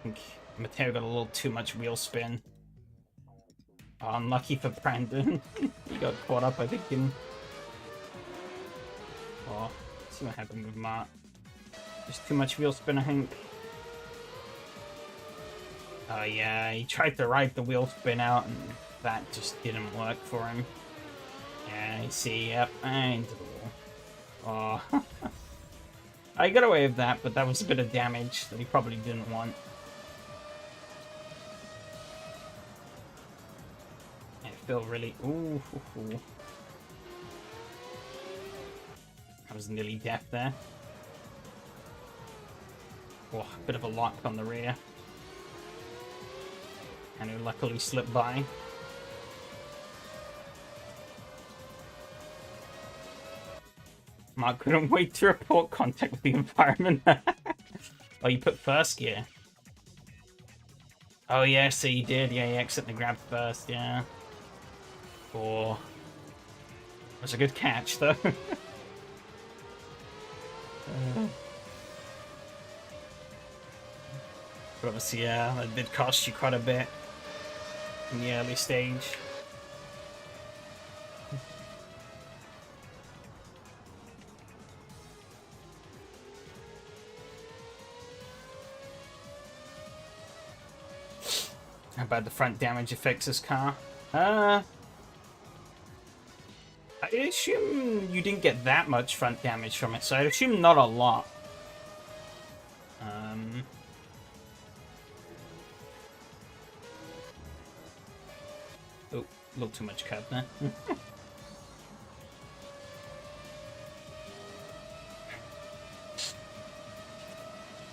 S1: I think Matteo got a little too much wheel spin. Oh, unlucky for Brandon. He got caught up, I think, in... Oh, let's see what happened with Mart. Just too much wheel spin, I think. Oh yeah, he tried to ride the wheel spin out, and that just didn't work for him. Yeah, you see, yep, into the wall. Oh. I got away with that, but that was a bit of damage that he probably didn't want. I feel really... Ooh. I was nearly deaf there. Oh, a bit of a lock on the rear. And who luckily slipped by. Mark couldn't wait to report contact with the environment. Oh, you put first gear. Oh, yeah, so you did. Yeah, you accidentally grabbed first, yeah. Oh. That's a good catch, though. But obviously, yeah, that did cost you quite a bit in the early stage. How bad the front damage affects this car? I assume you didn't get that much front damage from it, so I'd assume not a lot. Oh, a little too much curb there.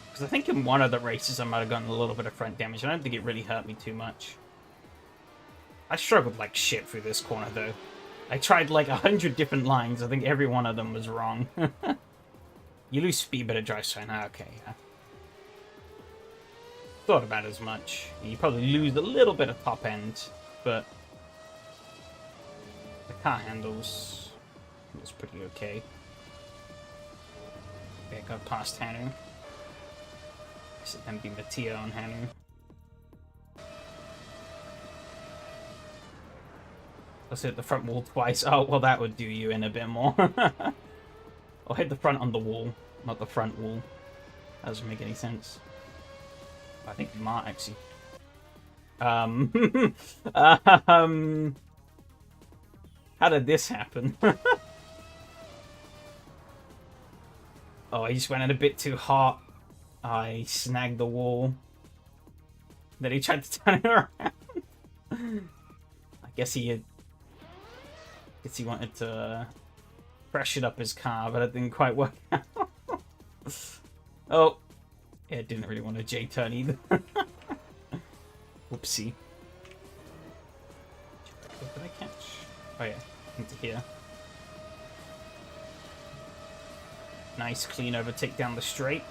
S1: Because I think in one of the races I might have gotten a little bit of front damage. I don't think it really hurt me too much. I struggled like shit through this corner, though. I tried like 100 different lines. I think every one of them was wrong. You lose speed, but it drives fine. Okay, yeah. Thought about as much. You probably lose a little bit of top end, but the car handles was pretty okay. Okay, got past Hanu. This is then be Mattia on Hanu. Let's hit the front wall twice. Oh, well, that would do you in a bit more. I'll hit the front on the wall, not the front wall. That doesn't make any sense. I think you might, actually. How did this happen? Oh, I just went in a bit too hot. I snagged the wall. Then he tried to turn it around. I guess he wanted to freshen up his car, but it didn't quite work out. Oh, yeah, didn't really want a J-turn either. Whoopsie. What did I catch? Oh yeah, into here. Nice clean overtake down the straight.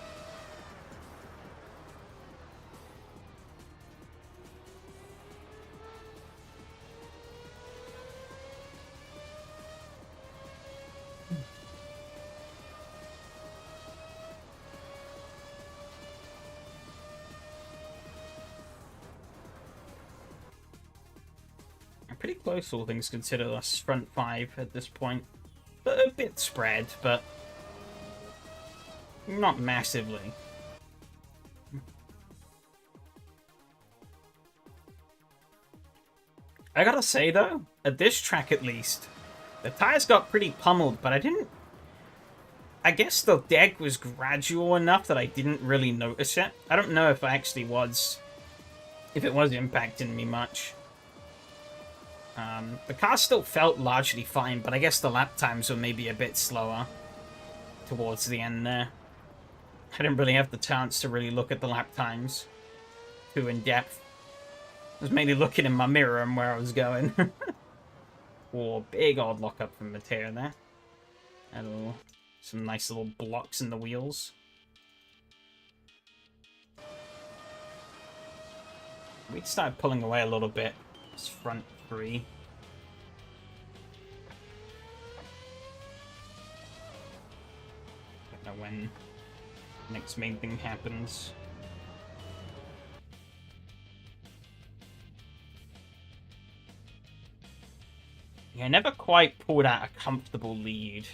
S1: Pretty close, all things considered, us front five at this point. But a bit spread, but not massively. I gotta say, though, at this track at least, the tires got pretty pummeled, but I didn't I guess the deck was gradual enough that I didn't really notice it. I don't know if I actually was... if it was impacting me much. The car still felt largely fine, but I guess the lap times were maybe a bit slower towards the end there. I didn't really have the chance to really look at the lap times too in depth. I was mainly looking in my mirror and where I was going. Oh, big old lockup from Mateo there. Hello. Some nice little blocks in the wheels. We started pulling away a little bit. This front three. Don't know when next main thing happens. Yeah, I never quite pulled out a comfortable lead.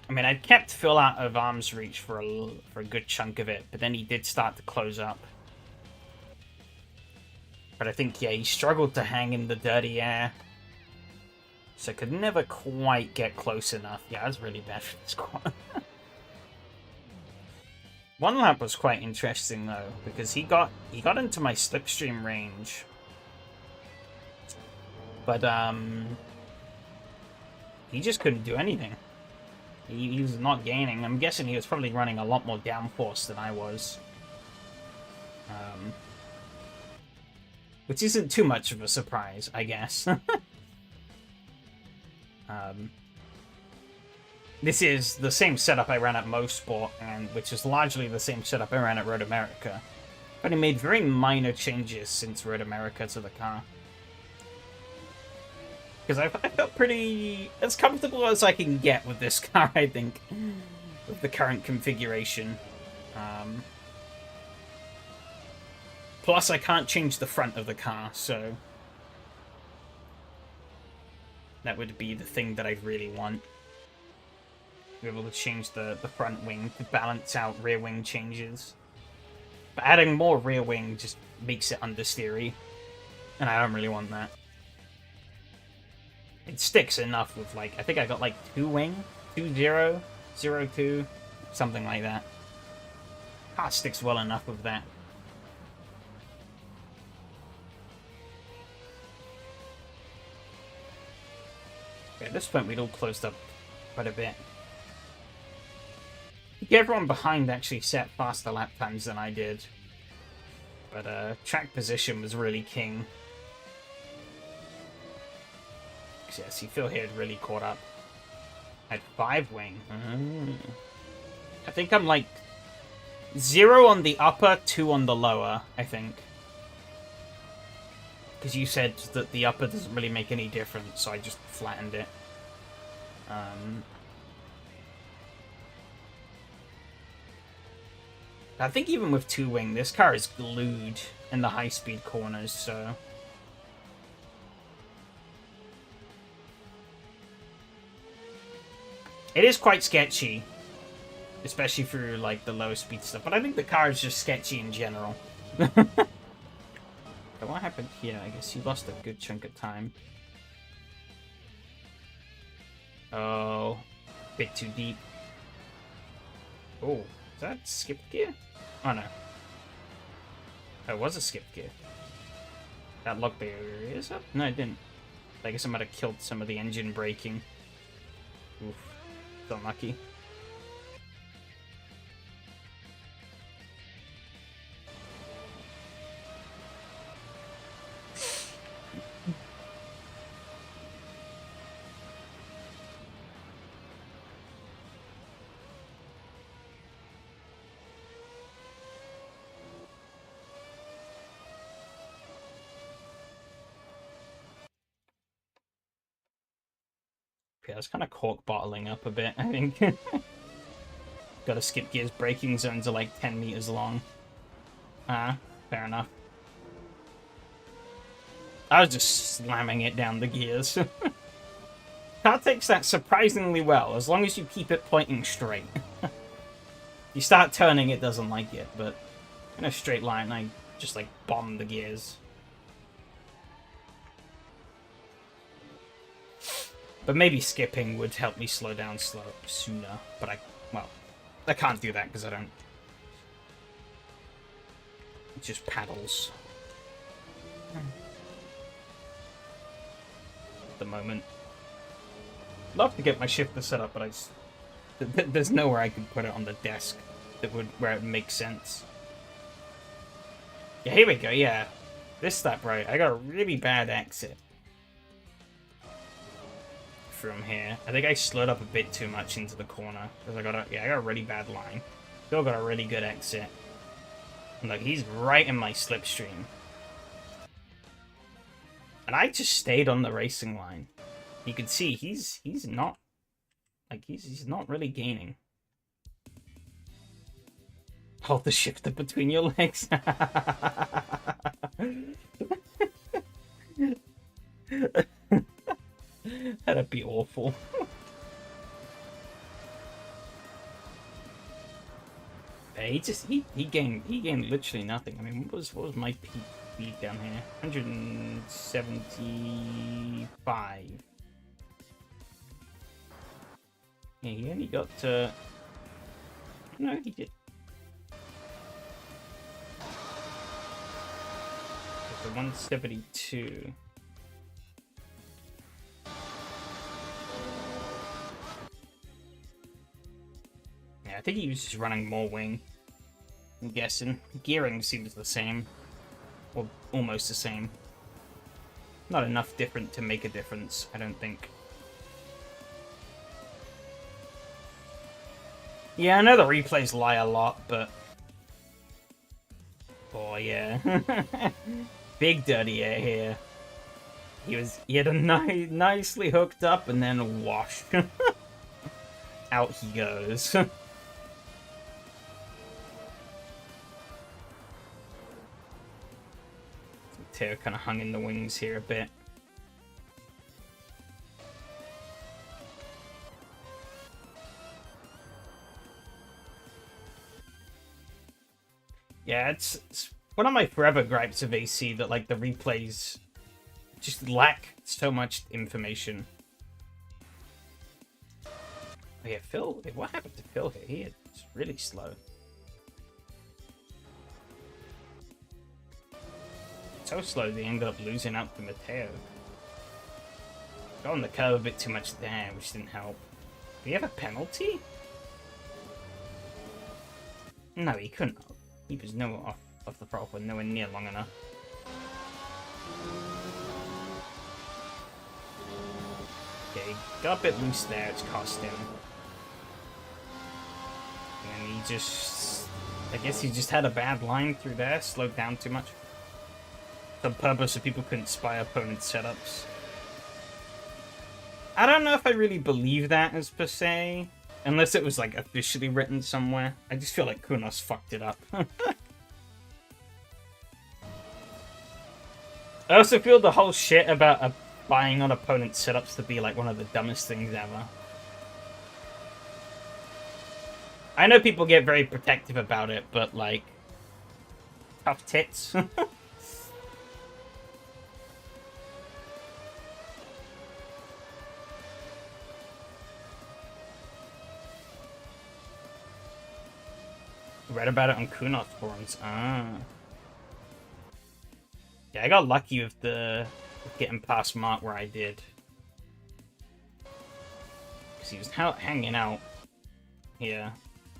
S1: I mean, I'd kept Phil out of arm's reach for a good chunk of it, but then he did start to close up. But I think, yeah, he struggled to hang in the dirty air. So could never quite get close enough. Yeah, that was really bad for this squad. One lap was quite interesting, though, because he got into my slipstream range. But, he just couldn't do anything. He was not gaining. I'm guessing he was probably running a lot more downforce than I was. Which isn't too much of a surprise, I guess. This is the same setup I ran at Mosport, and which is largely the same setup I ran at Road America. But I made very minor changes since Road America to the car. Because I felt pretty as comfortable as I can get with this car, I think, with the current configuration. Plus, I can't change the front of the car, so that would be the thing that I really want. Be able to change the front wing to balance out rear wing changes. But adding more rear wing just makes it understeery, and I don't really want that. It sticks enough with, like, I think I got, like, 2 wing? 2-0? 0-2? Something like that. Car sticks well enough with that. Okay, at this point, we'd all closed up quite a bit. I think everyone behind actually set faster lap times than I did. But, track position was really king. Yeah, see, Phil here had really caught up. I had 5 wing. I think I'm like 0 on the upper, 2 on the lower, I think. Because you said that the upper doesn't really make any difference, so I just flattened it. I think even with 2 wing, this car is glued in the high-speed corners, so... It is quite sketchy, especially through, like, the low speed stuff, but I think the car is just sketchy in general. But what happened here? I guess he lost a good chunk of time. Oh, bit too deep. Oh, is that skipped gear? Oh, no. That was a skipped gear. That lock barrier is up? No, it didn't. I guess I might have killed some of the engine braking. Oof. Unlucky. Yeah, it's kind of cork bottling up a bit, I think. Gotta skip gears. Braking zones are like 10 meters long. Ah, fair enough. I was just slamming it down the gears. Car takes that surprisingly well, as long as you keep it pointing straight. You start turning, it doesn't like it, but in a straight line, I just like bomb the gears. But maybe skipping would help me slow down sooner. But well, I can't do that because I don't. It's just paddles. At the moment. Love to get my shifter set up, but there's nowhere I can put it on the desk where it makes sense. Yeah, here we go, yeah. This step, right, I got a really bad exit from here. I think I slowed up a bit too much into the corner. Because I got a really bad line. Still got a really good exit. And look, he's right in my slipstream. And I just stayed on the racing line. You can see he's not he's not really gaining. Hold the shifter between your legs. That'd be awful. He gained literally nothing. I mean, what was my peak speed down here? 175. Yeah, he only got to... No, he did. The 172. Yeah, I think he was just running more wing. I'm guessing. Gearing seems the same. Or almost the same. Not enough different to make a difference, I don't think. Yeah, I know the replays lie a lot, but... Oh, yeah. Big dirty air here. He had a nicely hooked up and then wash. Out he goes. Tail kind of hung in the wings here a bit. Yeah, it's one of my forever gripes of AC that, like, the replays just lack so much information. Oh yeah, Phil, what happened to Phil here? He's really slow. So slow they ended up losing out to Mateo. Got on the curve a bit too much there, which didn't help. Did he have a penalty? No, he couldn't have. He was nowhere off the throttle, nowhere near long enough. Okay, got a bit loose there, it's cost him. And he just... I guess he just had a bad line through there, slowed down too much. On purpose so people couldn't spy opponents' setups. I don't know if I really believe that as per se. Unless it was, like, officially written somewhere. I just feel like Kunos fucked it up. I also feel the whole shit about buying on opponents' setups to be, like, one of the dumbest things ever. I know people get very protective about it, but, like... Tough tits. Read about it on Kunos forums. Ah. Yeah, I got lucky with getting past Mark where I did. Because he was hanging out here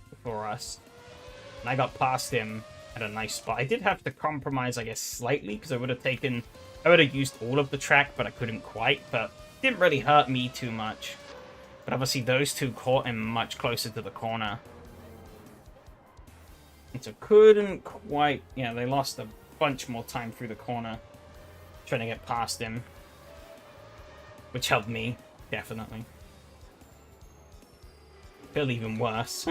S1: before us. And I got past him at a nice spot. I did have to compromise, I guess, slightly, because I would have used all of the track, but I couldn't quite. But it didn't really hurt me too much. But obviously those two caught him much closer to the corner. And so couldn't quite... Yeah, they lost a bunch more time through the corner trying to get past him. Which helped me, definitely. Feel even worse.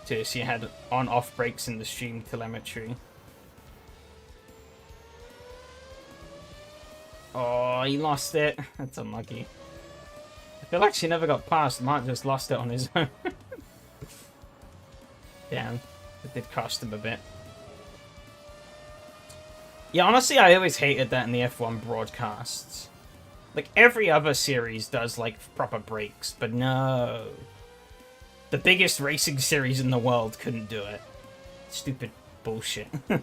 S1: So you had on-off breaks in the stream telemetry. Oh, he lost it. That's unlucky. I feel like she never got past. Mark just lost it on his own. Damn. It did cost him a bit. Yeah, honestly, I always hated that in the F1 broadcasts. Like, every other series does, like, proper breaks, but no. The biggest racing series in the world couldn't do it. Stupid bullshit. I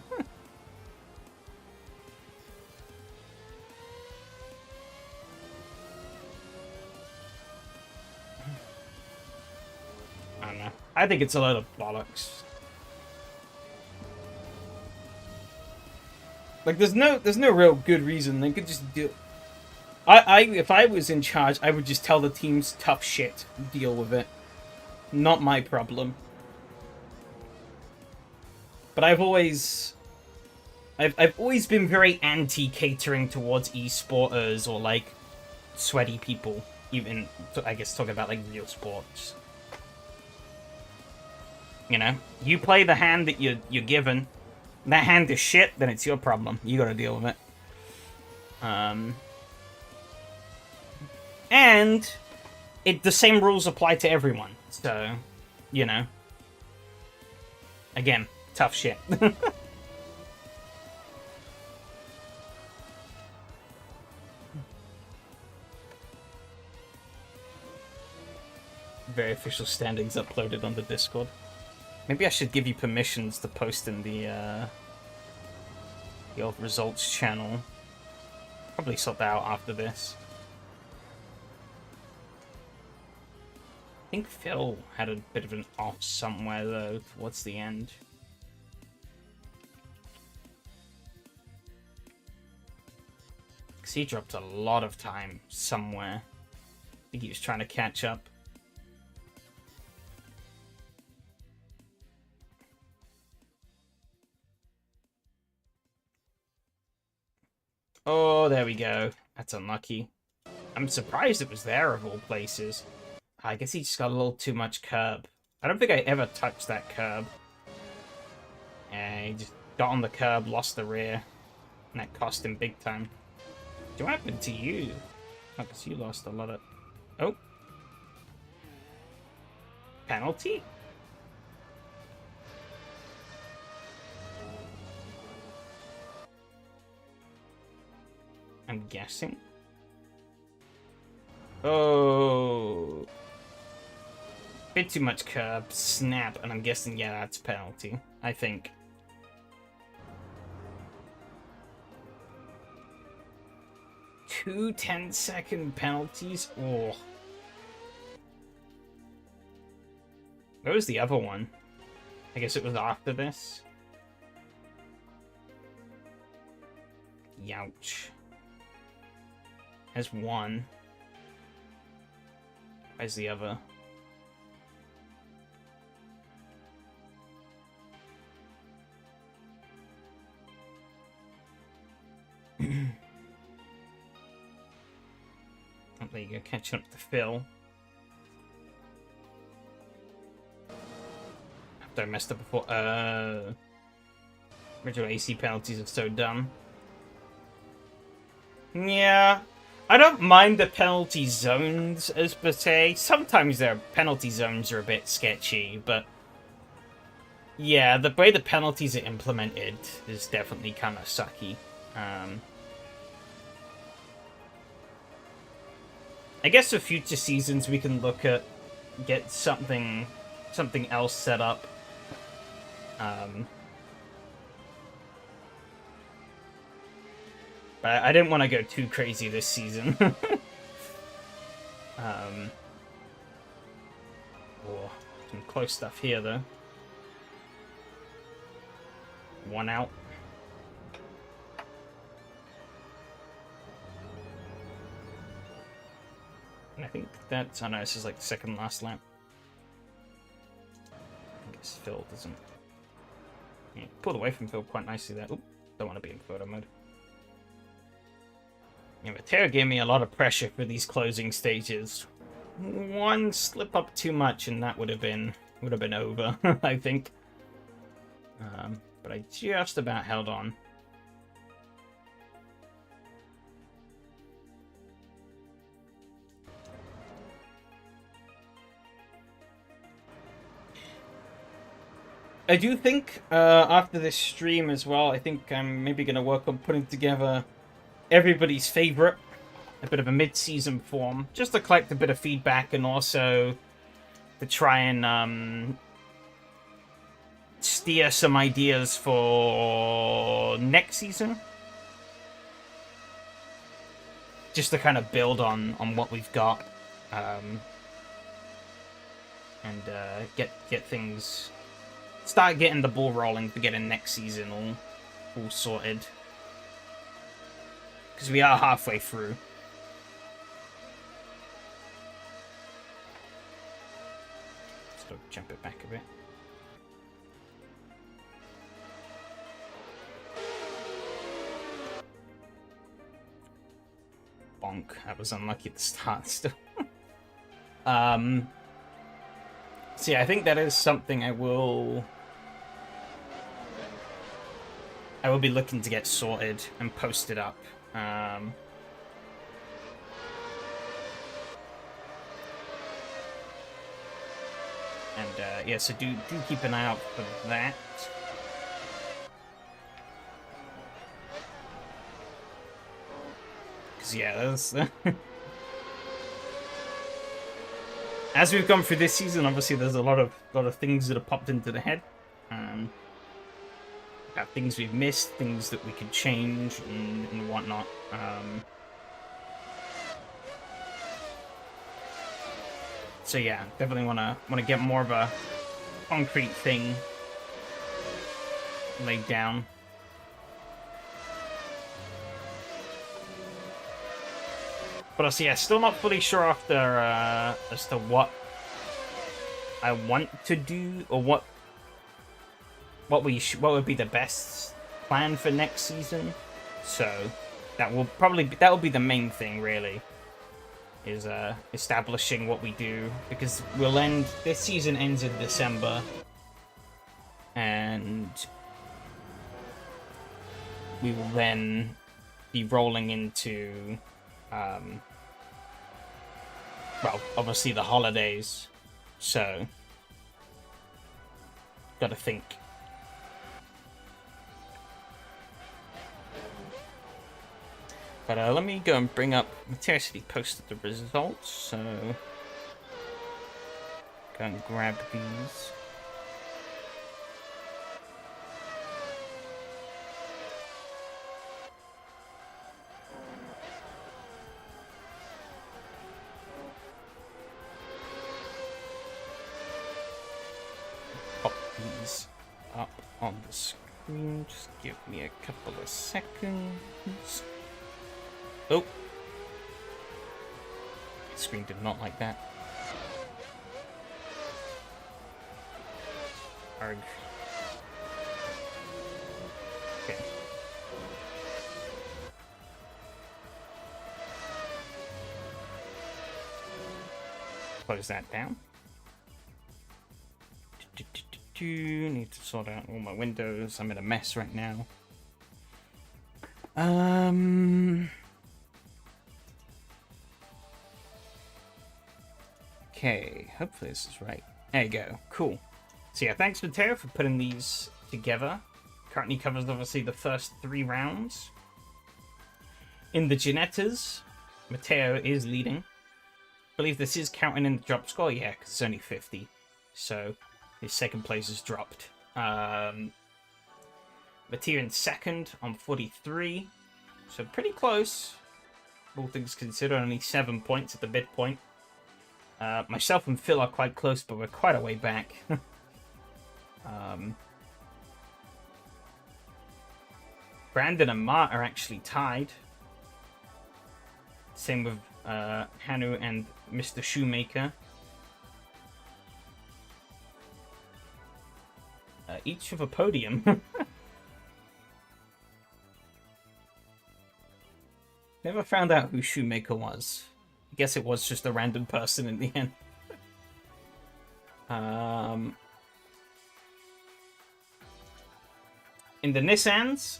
S1: don't know. I think it's a load of bollocks. Like, there's no real good reason. They could just do. If I was in charge, I would just tell the teams tough shit, deal with it. Not my problem. But I've always been very anti-catering towards esporters or like sweaty people. Even I guess talking about like real sports. You know, you play the hand that you're given. That hand is shit, then it's your problem. You gotta deal with it. And the same rules apply to everyone. So, you know. Again, tough shit. Very official standings uploaded on the Discord. Maybe I should give you permissions to post in the old results channel. Probably sort that out after this. I think Phil had a bit of an off somewhere, though, towards the end. Because he dropped a lot of time somewhere. I think he was trying to catch up. Oh, there we go. That's unlucky. I'm surprised it was there, of all places. I guess he just got a little too much curb. I don't think I ever touched that curb. Yeah, he just got on the curb, lost the rear, and that cost him big time. What happened to you? Oh, because you lost a lot of... Oh. Penalty? I'm guessing. Oh. Bit too much curb, snap, and I'm guessing, yeah, that's penalty. I think. Two 10-second penalties? Oh. Where was the other one? I guess it was after this. Youch. There's one. Where's the other? Oh, there you go, catching up to Phil. After I messed up before. Original AC penalties are so dumb. Yeah. I don't mind the penalty zones as per se. Sometimes their penalty zones are a bit sketchy, but yeah, the way the penalties are implemented is definitely kind of sucky. I guess for future seasons we can look at get something else set up. But I didn't want to go too crazy this season. Oh, some close stuff here, though. One out. And I think that's... Oh no, this is like the second last lap. I guess Phil doesn't... Yeah, pulled away from Phil quite nicely there. Oop, don't want to be in photo mode. Yeah, Mateo gave me a lot of pressure for these closing stages. One slip up too much, and that would have been over, I think. But I just about held on. I do think after this stream as well, I think I'm maybe going to work on putting together everybody's favorite, a bit of a mid-season form, just to collect a bit of feedback and also to try and steer some ideas for next season. Just to kind of build on what we've got, and get things, start getting the ball rolling for getting next season all sorted. Because we are halfway through. So jump it back a bit. Bonk. I was unlucky at the start still. So yeah, I think that is something I will be looking to get sorted and posted up. Yeah, so do keep an eye out for that. Because yeah, that's as we've gone through this season, obviously there's a lot of things that have popped into the head. About things we've missed, things that we could change and whatnot. So yeah, definitely wanna get more of a concrete thing laid down. But also, yeah, still not fully sure after as to what I want to do or what would be the best plan for next season. So that will be the main thing, really, is establishing what we do, because this season ends in December, and we will then be rolling into well, obviously the holidays, so gotta think. But let me go and bring up, Mateo said he posted the results, so go and grab these. Pop these up on the screen, just give me a couple of seconds. Oh, the screen did not like that. Arg. Okay. Close that down. Need to sort out all my windows. I'm in a mess right now. Okay, hopefully this is right. There you go. Cool. So yeah, thanks Mateo for putting these together. Currently covers obviously the first 3 rounds. In the Ginettas, Mateo is leading. I believe this is counting in the drop score. Yeah, because it's only 50. So his second place is dropped. Mateo in second on 43. So pretty close. All things considered, only 7 points at the midpoint. Myself and Phil are quite close, but we're quite a way back. Brandon and Mart are actually tied. Same with Hanu and Mr. Shoemaker. Each with a podium. Never found out who Shoemaker was. I guess it was just a random person in the end. In the Nissans,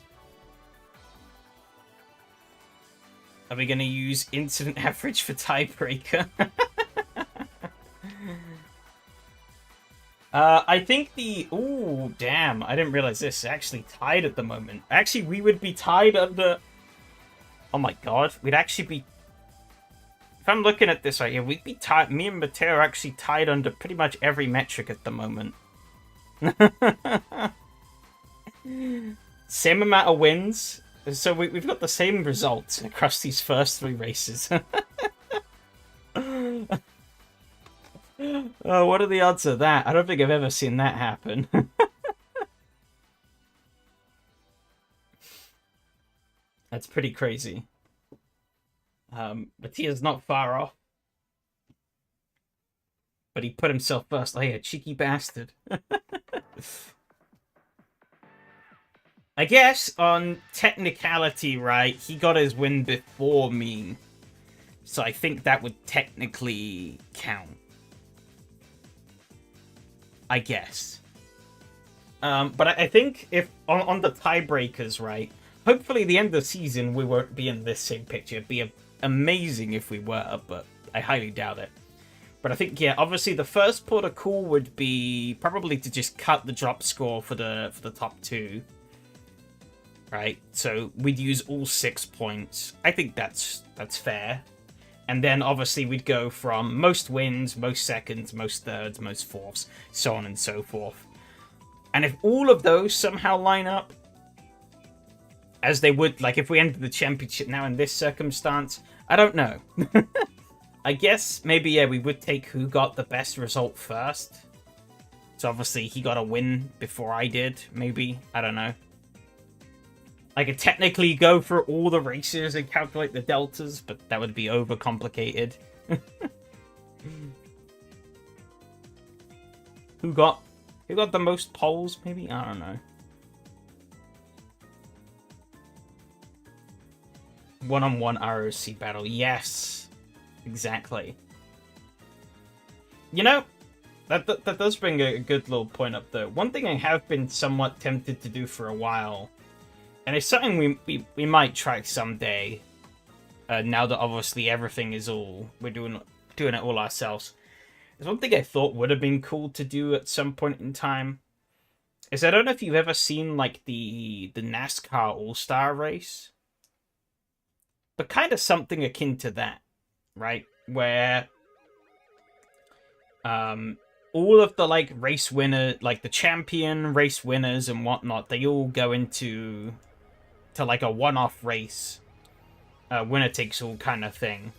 S1: are we going to use incident average for tiebreaker? I think the... Ooh, damn. I didn't realize this. It's actually tied at the moment. Actually, we would be tied under... Oh my god. We'd actually be... If I'm looking at this right here, we'd be tied... Me and Mateo are actually tied under pretty much every metric at the moment. Same amount of wins. So we've got the same results across these first 3 races. Oh, what are the odds of that? I don't think I've ever seen that happen. That's pretty crazy. Matia's not far off. But he put himself first. Oh, yeah, cheeky bastard. I guess on technicality, right, he got his win before me. So I think that would technically count. I guess. But I think if on the tiebreakers, right, hopefully the end of the season we won't be in this same picture. It'd be amazing if we were, but I highly doubt it. But I think, yeah, obviously the first port of call would be probably to just cut the drop score for the top 2. Right? So we'd use all 6 points. I think that's fair. And then obviously we'd go from most wins, most seconds, most thirds, most fourths, so on and so forth. And if all of those somehow line up, as they would, like if we entered the championship now in this circumstance, I don't know. I guess maybe, yeah, we would take who got the best result first. So obviously he got a win before I did, maybe. I don't know. I could technically go for all the races and calculate the deltas, but that would be overcomplicated. Who got the most polls, maybe? I don't know. One-on-one ROC battle. Yes. Exactly. You know, that does bring a good little point up, though. One thing I have been somewhat tempted to do for a while, and it's something we might try someday, now that obviously everything is all... We're doing it all ourselves. There's one thing I thought would have been cool to do at some point in time. Is I don't know if you've ever seen, like, the NASCAR All-Star race. But kind of something akin to that, right? Where... all of the, like, race winner... Like, the champion race winners and whatnot, they all go into... to like a one-off race, winner takes all kind of thing.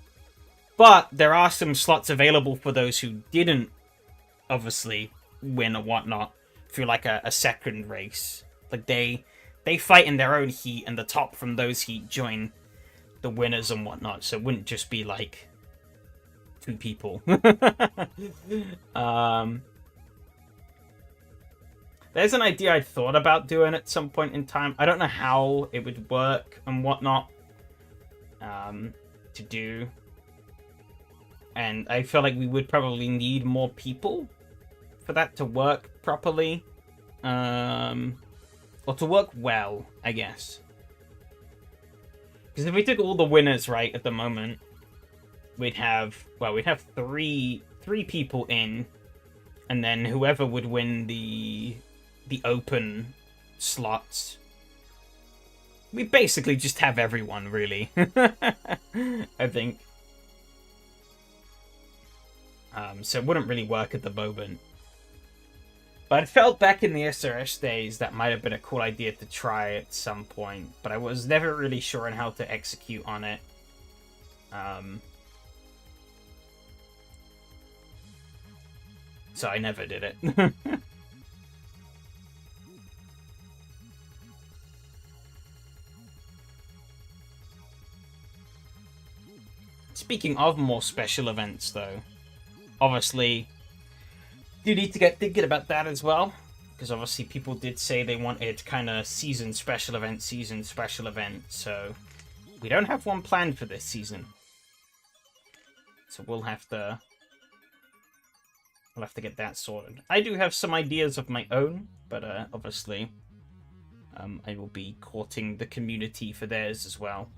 S1: But there are some slots available for those who didn't obviously win or whatnot through like a second race. Like they fight in their own heat, and the top from those heat join the winners and whatnot. So it wouldn't just be like 2 people. There's an idea I thought about doing at some point in time. I don't know how it would work and whatnot to do. And I feel like we would probably need more people for that to work properly. Or to work well, I guess. Because if we took all the winners right at the moment, we'd have 3 people in, and then whoever would win the open slots, we basically just have everyone, really. I think. So it wouldn't really work at the moment. But I felt back in the SRS days that might have been a cool idea to try at some point, but I was never really sure on how to execute on it. So I never did it. Speaking of more special events, though, obviously, do need to get thinking about that as well, because obviously people did say they wanted kind of season special event, so we don't have one planned for this season. So we'll have to get that sorted. I do have some ideas of my own, but obviously I will be courting the community for theirs as well.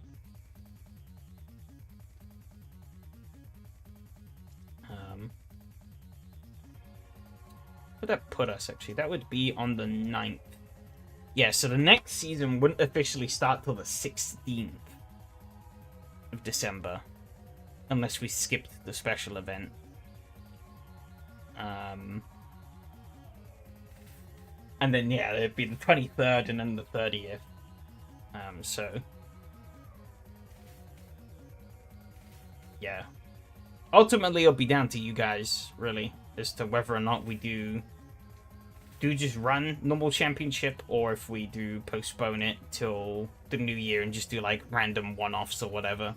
S1: would that put us, actually? That would be on the 9th. Yeah, so the next season wouldn't officially start till the 16th of December. Unless we skipped the special event. And then, yeah, it'd be the 23rd and then the 30th. So... yeah. Ultimately, it'll be down to you guys, really, as to whether or not we do just run normal championship, or if we do postpone it till the new year and just do, like, random one-offs or whatever.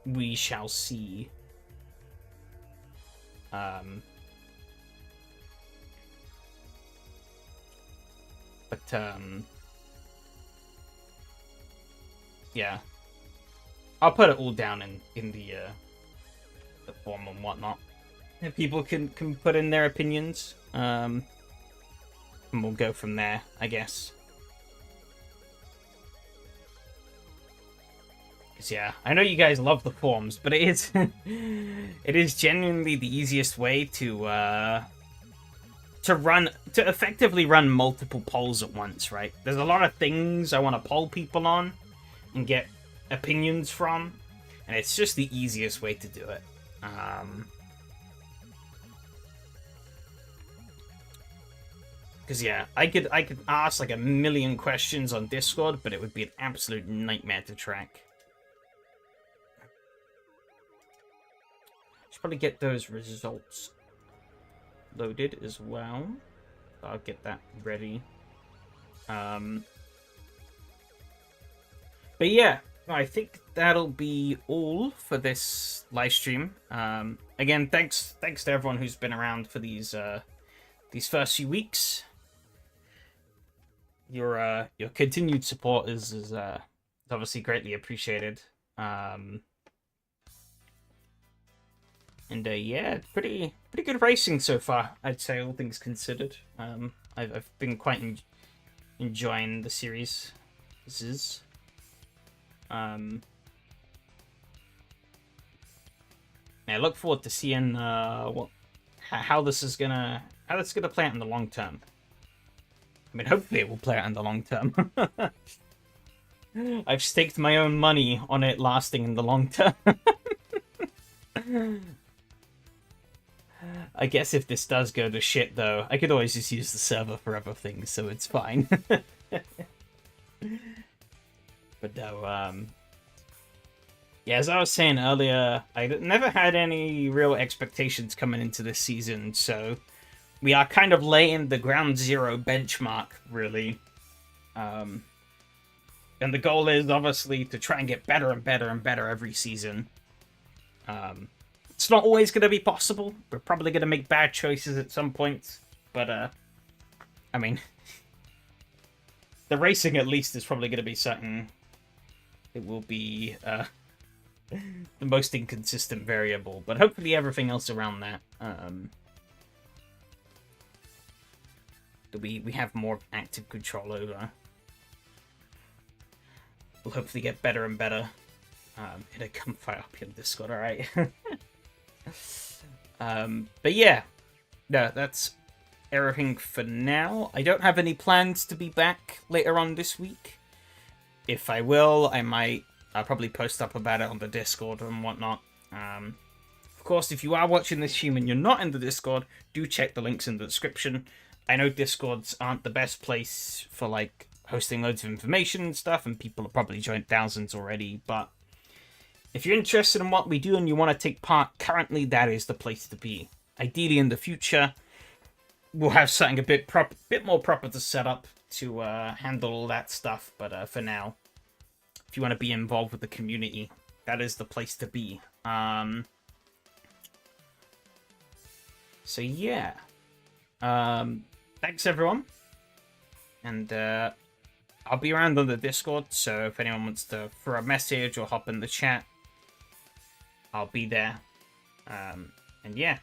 S1: We shall see. Yeah. I'll put it all down in the form and whatnot. And people can put in their opinions. And we'll go from there, I guess. Because, yeah, I know you guys love the forums, but it is it is genuinely the easiest way to effectively run multiple polls at once, right? There's a lot of things I want to poll people on and get opinions from, and it's just the easiest way to do it. Because yeah, I could ask like a million questions on Discord, but it would be an absolute nightmare to track. Should probably get those results loaded as well. I'll get that ready. But yeah, I think that'll be all for this live stream. Again, thanks to everyone who's been around for these first few weeks. Your continued support is obviously greatly appreciated. And yeah, pretty good racing so far, I'd say, all things considered. I've been quite enjoying the series. This is. I look forward to seeing how this is gonna play out in the long term. I mean, hopefully it will play out in the long term. I've staked my own money on it lasting in the long term. I guess if this does go to shit, though, I could always just use the server for other things, so it's fine. But no, yeah, as I was saying earlier, I never had any real expectations coming into this season, so we are kind of laying the ground zero benchmark, really. And the goal is, obviously, to try and get better and better and better every season. It's not always going to be possible. We're probably going to make bad choices at some points. But, I mean, the racing, at least, is probably going to be something. It will be the most inconsistent variable. But hopefully everything else around that, we have more active control over. We'll hopefully get better and better. Hit a gunfire up here in Discord, alright? But yeah, no, that's everything for now. I don't have any plans to be back later on this week. If I will, I'll probably post up about it on the Discord and whatnot. Of course, if you are watching this stream and you're not in the Discord, do check the links in the description. I know Discords aren't the best place for, like, hosting loads of information and stuff, and people have probably joined thousands already, but if you're interested in what we do and you want to take part, currently that is the place to be. Ideally, in the future, we'll have something a bit more proper to set up to handle all that stuff, but for now, if you want to be involved with the community, that is the place to be. So yeah. Thanks everyone. And I'll be around on the Discord, so if anyone wants to throw a message or hop in the chat, I'll be there. And yeah,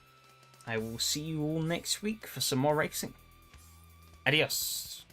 S1: I will see you all next week for some more racing. Adios.